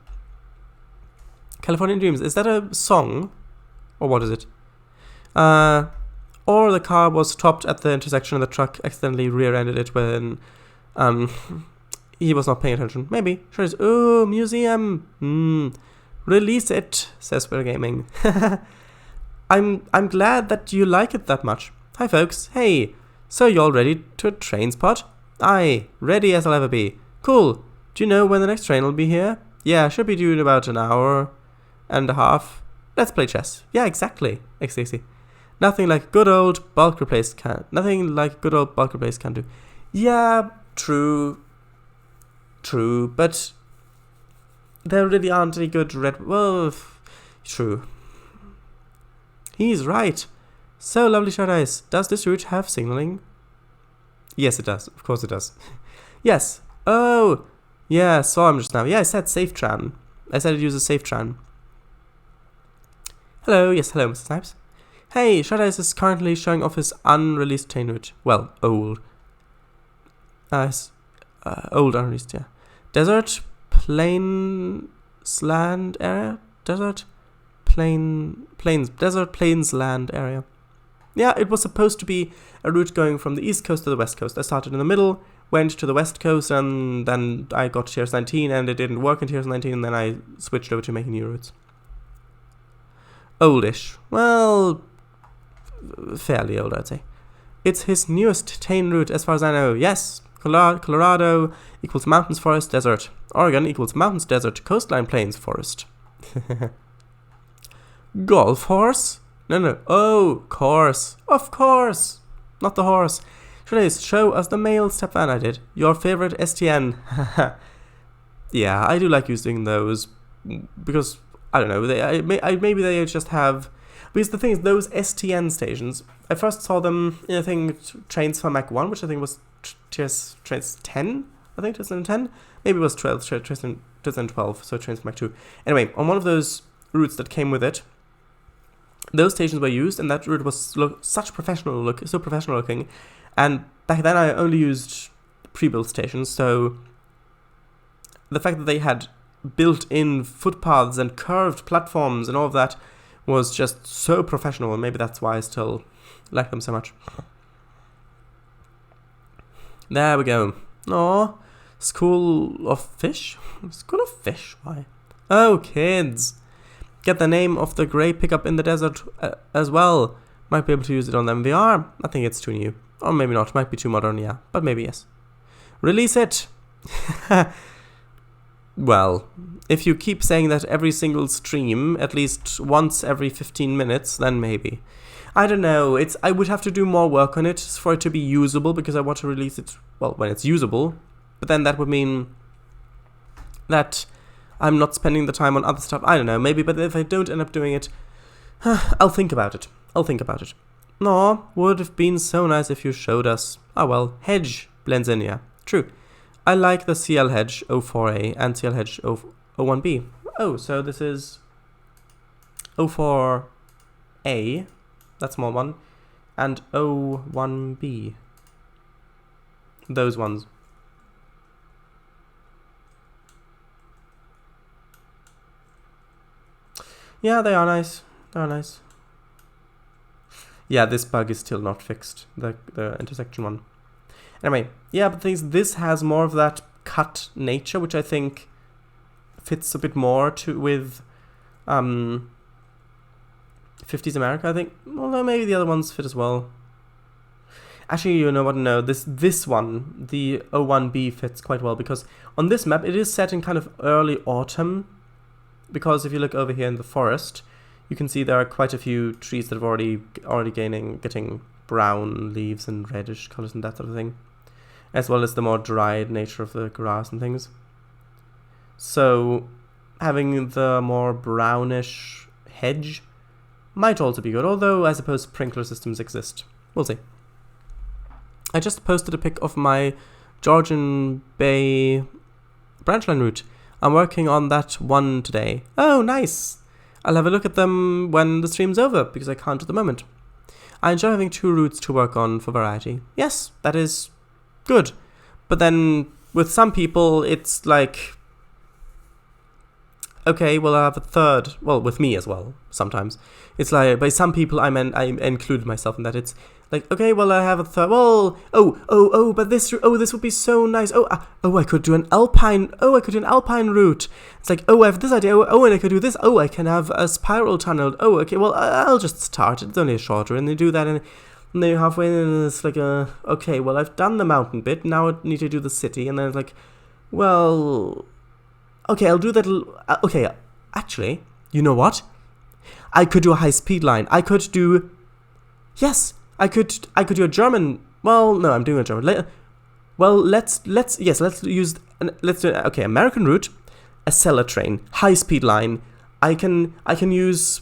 California Dreams. Is that a song? Or what is it? Or the car was stopped at the intersection and the truck accidentally rear-ended it when he was not paying attention. Maybe. Sure is. Oh, museum. Release it, says Will Gaming. I'm glad that you like it that much. Hi folks. Hey. So you all ready to a train spot? Aye, ready as I'll ever be. Cool. Do you know when the next train will be here? Yeah, should be due in about an hour and a half. Let's play chess. Yeah, exactly. Nothing like good old bulk replace can. Nothing like good old bulk replace can do. Yeah, true, but there really aren't any good red. Well, true. He's right. So lovely, Shut Eyes. Does this route have signaling? Yes, it does. Of course, it does. Yes. Oh, yeah. Saw him just now. Yeah, I said SafeTran. I said it uses SafeTran. Hello. Yes, hello, Mr. Snipes. Hey, Shut Eyes is currently showing off his unreleased train route. Well, old. Old unreleased, yeah. Desert Plainsland area? Desert Plainsland area. Yeah, it was supposed to be a route going from the east coast to the west coast. I started in the middle, went to the west coast, and then I got to Tiers 19, and it didn't work in Tiers 19, and then I switched over to making new routes. Oldish. Well, fairly old, I'd say. It's his newest train route, as far as I know. Yes, Colorado equals mountains, forest, desert. Oregon equals mountains, desert, coastline, plains, forest. Golf horse? No. Oh, course. Of course. Not the horse. Show us the mail step van I did. Your favorite STN. Yeah, I do like using those because, I don't know, maybe they just have... Because the thing is, those STN stations, I first saw them in a thing, Trainz for Mac 1, which I think was Trainz 10, I think, 2010. Maybe it was 2012, so Trainz for Mac 2. Anyway, on one of those routes that came with it, those stations were used, and that route was so professional looking. And back then, I only used pre-built stations, so the fact that they had built-in footpaths and curved platforms and all of that was just so professional, and maybe that's why I still like them so much. There we go. Aww. School of Fish? School of Fish? Why? Oh, kids. Get the name of the grey pickup in the desert as well. Might be able to use it on the MVR. I think it's too new. Or maybe not. Might be too modern, yeah. But maybe yes. Release it! Well, if you keep saying that every single stream, at least once every 15 minutes, then maybe. I don't know. I would have to do more work on it for it to be usable, because I want to release it, well, when it's usable. But then that would mean that I'm not spending the time on other stuff. I don't know, maybe, but if I don't end up doing it, I'll think about it. No, would have been so nice if you showed us. Oh well, Hedge blends in, yeah. True. I like the CL Hedge 04A and CL Hedge 01B. Oh, so this is 04A, that small one, and 01B. Those ones. Yeah, they are nice. Yeah, this bug is still not fixed, the intersection one. Anyway, yeah, but this has more of that cut nature, which I think fits a bit more with 50s America, I think. Although maybe the other ones fit as well. Actually, you know what? No, this one, the 01B, fits quite well, because on this map it is set in kind of early autumn. Because if you look over here in the forest, you can see there are quite a few trees that have already getting brown leaves and reddish colors and that sort of thing, as well as the more dried nature of the grass and things. So having the more brownish hedge might also be good, although I suppose sprinkler systems exist. We'll see. I just posted a pic of my Georgian Bay Branchline route. I'm working on that one today. Oh, nice. I'll have a look at them when the stream's over, because I can't at the moment. I enjoy having 2 routes to work on for variety. Yes, that is good. But then with some people, it's like, okay, well, I have a third. Well, with me as well, sometimes. It's like, by some people, I included myself in that. It's like, okay, well, I have a third. Well, but this would be so nice. I could do an alpine route. It's like, I have this idea. And I could do this. I can have a spiral tunnel. Okay, well, I'll just start. It's only a short route, and they do that, and then you're halfway in, and it's like, okay, well, I've done the mountain bit. Now I need to do the city, and then it's like, well, okay, I'll do that. Okay, actually, you know what? I could do a high-speed line. I could do a German. Well, no, I'm doing a German. Let's do American route, a cellar train, high-speed line. I can use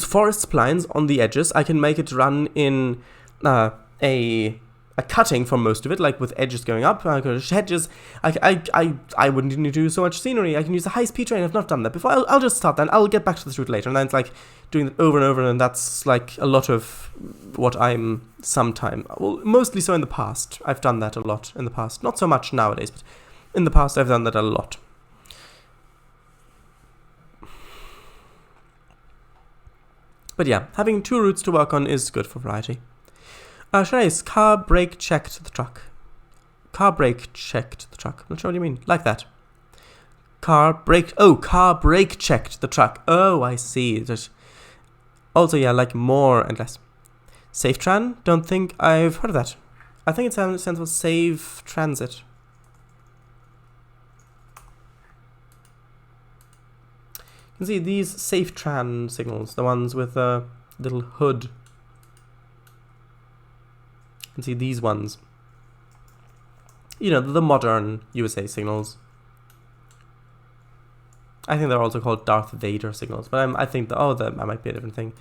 forest splines on the edges. I can make it run in a cutting for most of it, like with edges going up. I could hedges. I wouldn't need to do so much scenery. I can use a high-speed train. I've not done that before. I'll just start that. I'll get back to this route later. And then it's like doing it over and over, and that's like a lot of what I'm mostly so in the past. I've done that a lot in the past. Not so much nowadays, but in the past I've done that a lot. But yeah, having 2 routes to work on is good for variety. Car brake checked the truck. Car brake checked the truck. Not sure what you mean. Like that. Car brake checked the truck. Oh, I see. Also, yeah, like more and less. SafeTran? Don't think I've heard of that. I think it stands for Safe Transit. You can see these SafeTran signals, the ones with the little hood. You can see these ones. You know, the modern USA signals. I think they're also called Darth Vader signals, but I think that might be a different thing.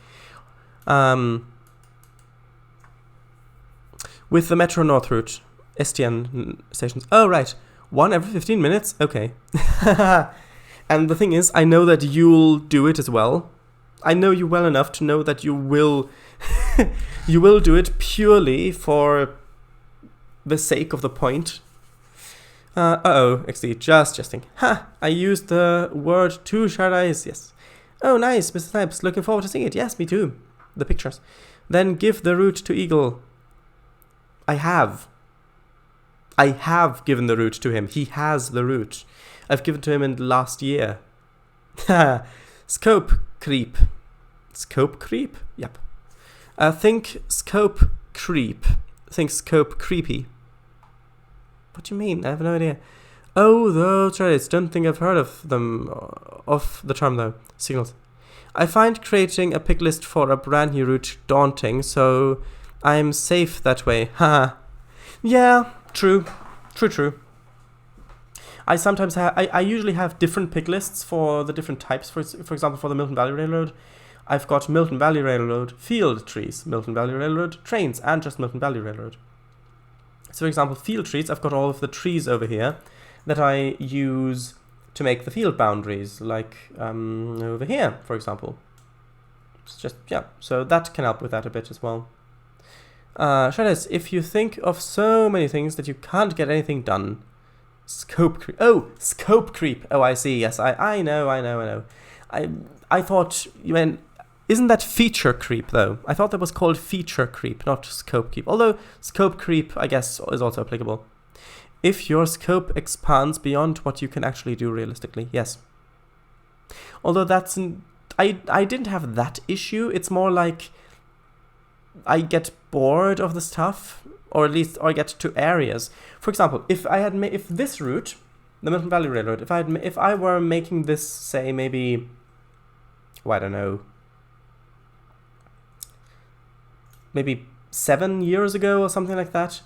With the Metro North route, STN stations. Oh, right. 1 every 15 minutes? Okay. And the thing is, I know that you'll do it as well. I know you well enough to know that you will you will do it purely for the sake of the point. XD, just jesting. Ha! I used the word too, shall I? Yes. Oh, nice, Mr. Snipes. Looking forward to seeing it. Yes, me too. The pictures. Then give the route to Eagle. I have given the route to him. He has the route. I've given to him in last year. Scope creep. Scope creep? Yep. Think scope creep. Think scope creepy. What do you mean? I have no idea. Oh, those Reddits. Don't think I've heard of them. Of the term though. Signals. I find creating a pick list for a brand new route daunting, so I'm safe that way. Haha. Yeah, true. True. I sometimes have. I usually have different pick lists for the different types. For example, for the Milton Valley Railroad, I've got Milton Valley Railroad, field trees, Milton Valley Railroad, trains, and just Milton Valley Railroad. So, for example, field trees, I've got all of the trees over here that I use to make the field boundaries, like over here, for example. It's just, yeah, so that can help with that a bit as well. Shadows, if you think of so many things that you can't get anything done. Scope creep. Oh, scope creep. Oh, I see. Yes, I know. I thought you meant... Isn't that feature creep, though? I thought that was called feature creep, not scope creep. Although scope creep, I guess, is also applicable. If your scope expands beyond what you can actually do realistically, yes. Although that's... I didn't have that issue. It's more like I get bored of the stuff, or at least I get to areas. For example, if this route, the Milton Valley Railroad, if I were making this, say, maybe... Oh, I don't know... maybe 7 years ago or something like that,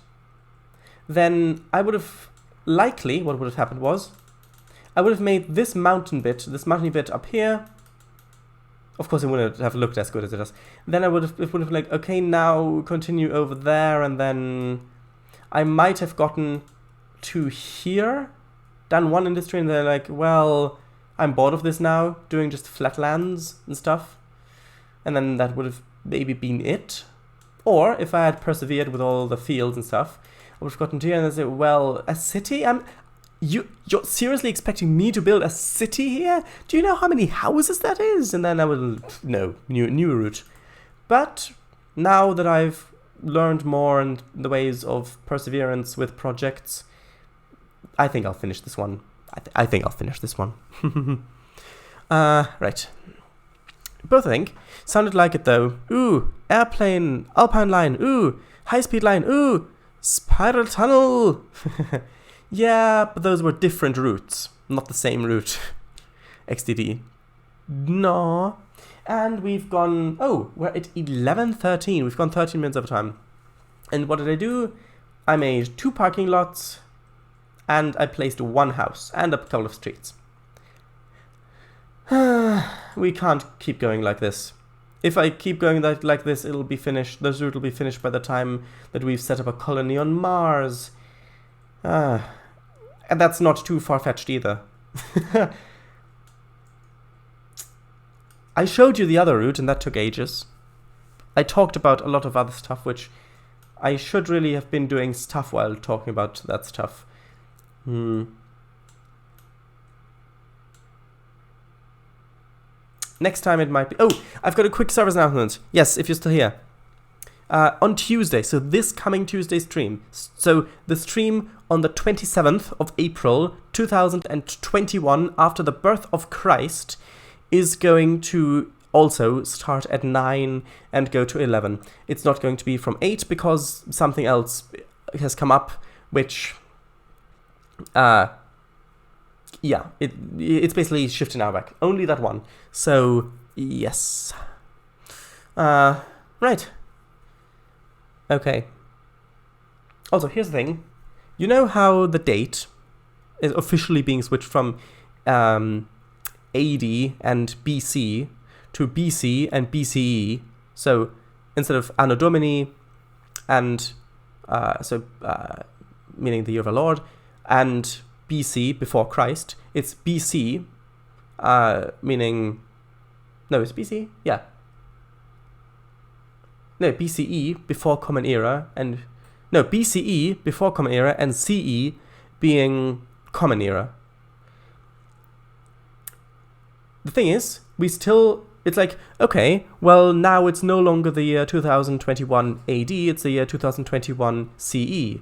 then I would have likely, what would have happened was, I would have made this mountain bit up here. Of course, it wouldn't have looked as good as it does. Then it would have been like, okay, now continue over there, and then I might have gotten to here, done one industry and they're like, well, I'm bored of this now, doing just flatlands and stuff. And then that would have maybe been it. Or if I had persevered with all the fields and stuff, I would have gotten to here and they say, well, a city? You're seriously expecting me to build a city here? Do you know how many houses that is? And then I would, no, new route. But now that I've learned more in the ways of perseverance with projects, I think I'll finish this one. I think I'll finish this one. Right. Both, I think. Sounded like it, though. Ooh, airplane, alpine line. Ooh, high-speed line. Ooh, spiral tunnel. Yeah, but those were different routes. Not the same route. XDD. No. And we've gone... Oh, we're at 11:13. We've gone 13 minutes over time. And what did I do? I made 2 parking lots. And I placed 1 house. And a couple of streets. We can't keep going like this. If I keep going like this, it'll be finished. This route will be finished by the time that we've set up a colony on Mars. And that's not too far-fetched either. I showed you the other route, and that took ages. I talked about a lot of other stuff, which I should really have been doing stuff while talking about that stuff. Next time it might be... Oh, I've got a quick service announcement. Yes, if you're still here. On Tuesday, so this coming Tuesday stream. So the stream on the 27th of April 2021, after the birth of Christ, is going to also start at 9 and go to 11. It's not going to be from 8 because something else has come up, which... yeah, it's basically shifted an hour back. Only that one. So, yes. Right. Okay. Also, here's the thing. You know how the date is officially being switched from AD and BC to BC and BCE? So, instead of Anno Domini and, meaning the year of our Lord, and BC, before Christ, it's BC, meaning... No, it's BC? Yeah. No, BCE, before Common Era, and... No, BCE, before Common Era, and CE being Common Era. The thing is, we still... It's like, okay, well, now it's no longer the year 2021 AD, it's the year 2021 CE.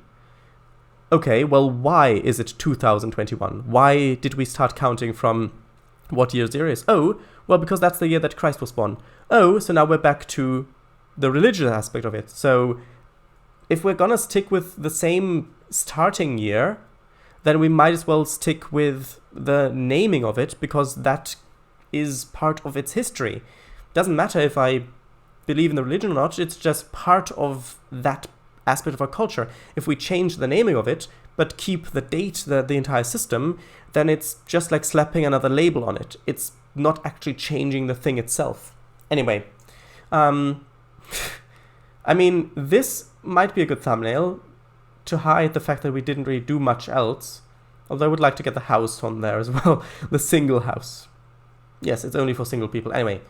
Okay, well, why is it 2021? Why did we start counting from what year 0 is? Oh, well, because that's the year that Christ was born. Oh, so now we're back to the religious aspect of it. So if we're gonna stick with the same starting year, then we might as well stick with the naming of it, because that is part of its history. Doesn't matter if I believe in the religion or not, it's just part of that aspect of our culture. If we change the naming of it, but keep the date, the entire system, then it's just like slapping another label on it. It's not actually changing the thing itself. Anyway, I mean, this might be a good thumbnail to hide the fact that we didn't really do much else. Although I would like to get the house on there as well. The single house. Yes, it's only for single people. Anyway,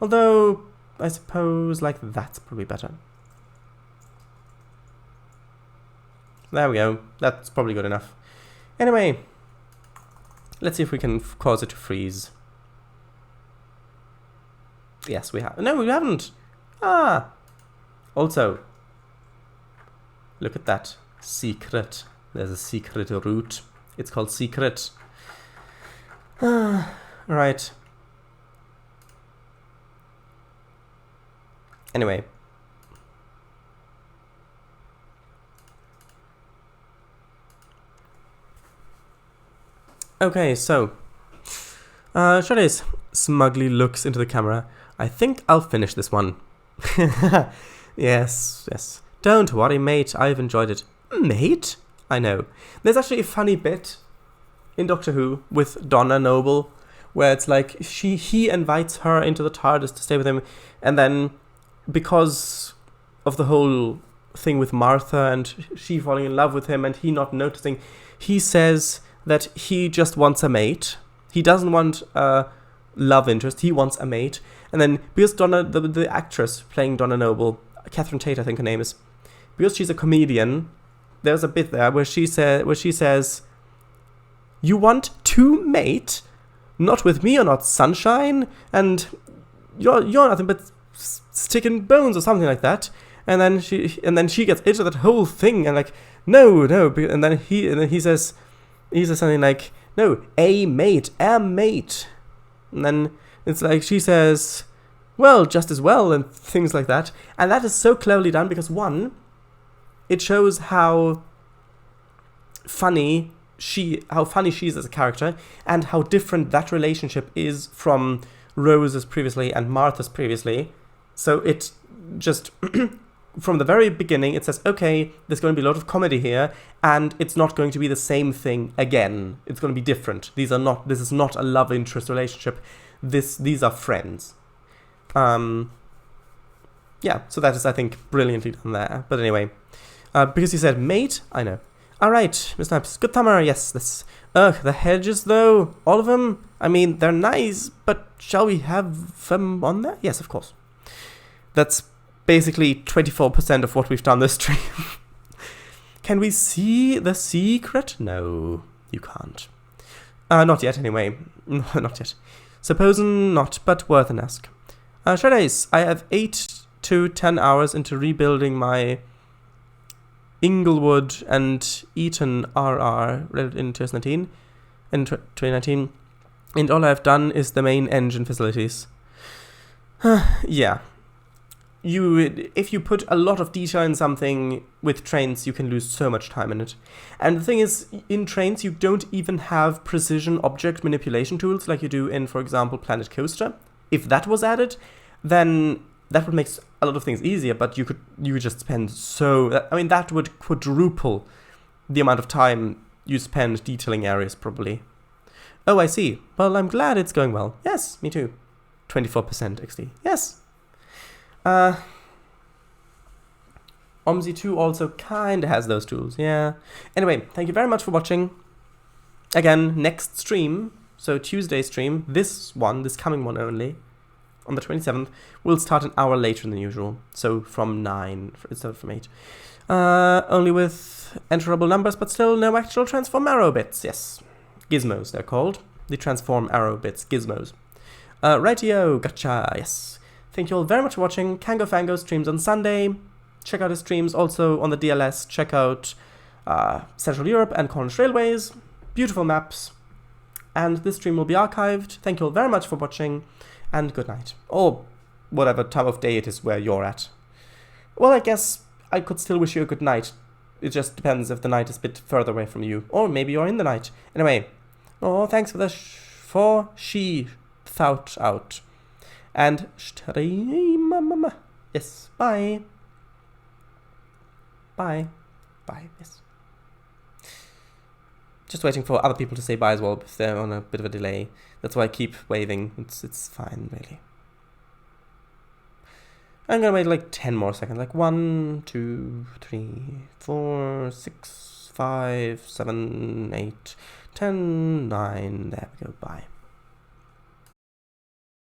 although I suppose like that's probably better. There we go. That's probably good enough. Anyway, let's see if we can cause it to freeze. Yes, we have. No, we haven't. Ah. Also, look at that. Secret. There's a secret route. It's called secret. Right. Anyway. Okay, so Shades smugly looks into the camera. I think I'll finish this one. Yes, yes. Don't worry, mate. I've enjoyed it. Mate? I know. There's actually a funny bit in Doctor Who with Donna Noble, where it's like he invites her into the TARDIS to stay with him, and then because of the whole thing with Martha and she falling in love with him and he not noticing, he says that he just wants a mate. He doesn't want a love interest. He wants a mate. And then because the actress playing Donna Noble, Catherine Tate, I think her name is, because she's a comedian, there's a bit there where she says, "You want to mate? Not with me or not, sunshine, and you're nothing but stick and bones," or something like that. And then she gets into that whole thing and like, no, and then he says something like, "No, a mate. And then it's like she says, "Well, just as well," and things like that. And that is so cleverly done because, one, it shows how funny she is as a character, and how different that relationship is from Rose's previously and Martha's previously. So it just, from the very beginning, it says, okay, there's going to be a lot of comedy here, and it's not going to be the same thing again. It's going to be different. This is not a love interest relationship. These are friends. Yeah, so that is, I think, brilliantly done there. But anyway, because you said mate, I know. Alright, Miss Snipes, good summer, yes, this. The hedges, though, all of them, I mean, they're nice, but shall we have them on there? Yes, of course. That's basically 24% of what we've done this stream. Can we see the secret? No, you can't. Not yet, anyway. No, not yet. Supposing not, but worth an ask. Shreddays, I have 8 to 10 hours into rebuilding my Inglewood and Eton RR in 2019, and all I've done is the main engine facilities. Yeah. If you put a lot of detail in something with Trainz, you can lose so much time in it. And the thing is, in Trainz, you don't even have precision object manipulation tools like you do in, for example, Planet Coaster. If that was added, then that would make a lot of things easier, but you could just spend that would quadruple the amount of time you spend detailing areas, probably. Oh, I see. Well, I'm glad it's going well. Yes, me too. 24% XD. Yes. OMSI 2 also kinda has those tools, yeah. Anyway, thank you very much for watching. Again, next stream, so Tuesday stream, this coming one only, on the 27th, will start an hour later than usual. So from 9 instead of from 8. Only with enterable numbers, but still no actual transform arrow bits. Yes. Gizmos, they're called. The transform arrow bits, gizmos. Rightio, gotcha, yes. Thank you all very much for watching. Kango Fango streams on Sunday. Check out his streams also on the DLS. Check out Central Europe and Cornish Railways. Beautiful maps. And this stream will be archived. Thank you all very much for watching. And good night. Or whatever time of day it is where you're at. Well, I guess I could still wish you a good night. It just depends if the night is a bit further away from you. Or maybe you're in the night. Anyway. Oh, thanks for the thought out. And stream. Yes. Bye. Bye. Bye. Yes. Just waiting for other people to say bye as well if they're on a bit of a delay. That's why I keep waving. It's fine, really. I'm gonna wait like 10 more seconds. Like 1, 2, 3, 4, 6, 5, 7, 8, 10, 9. There we go. Bye.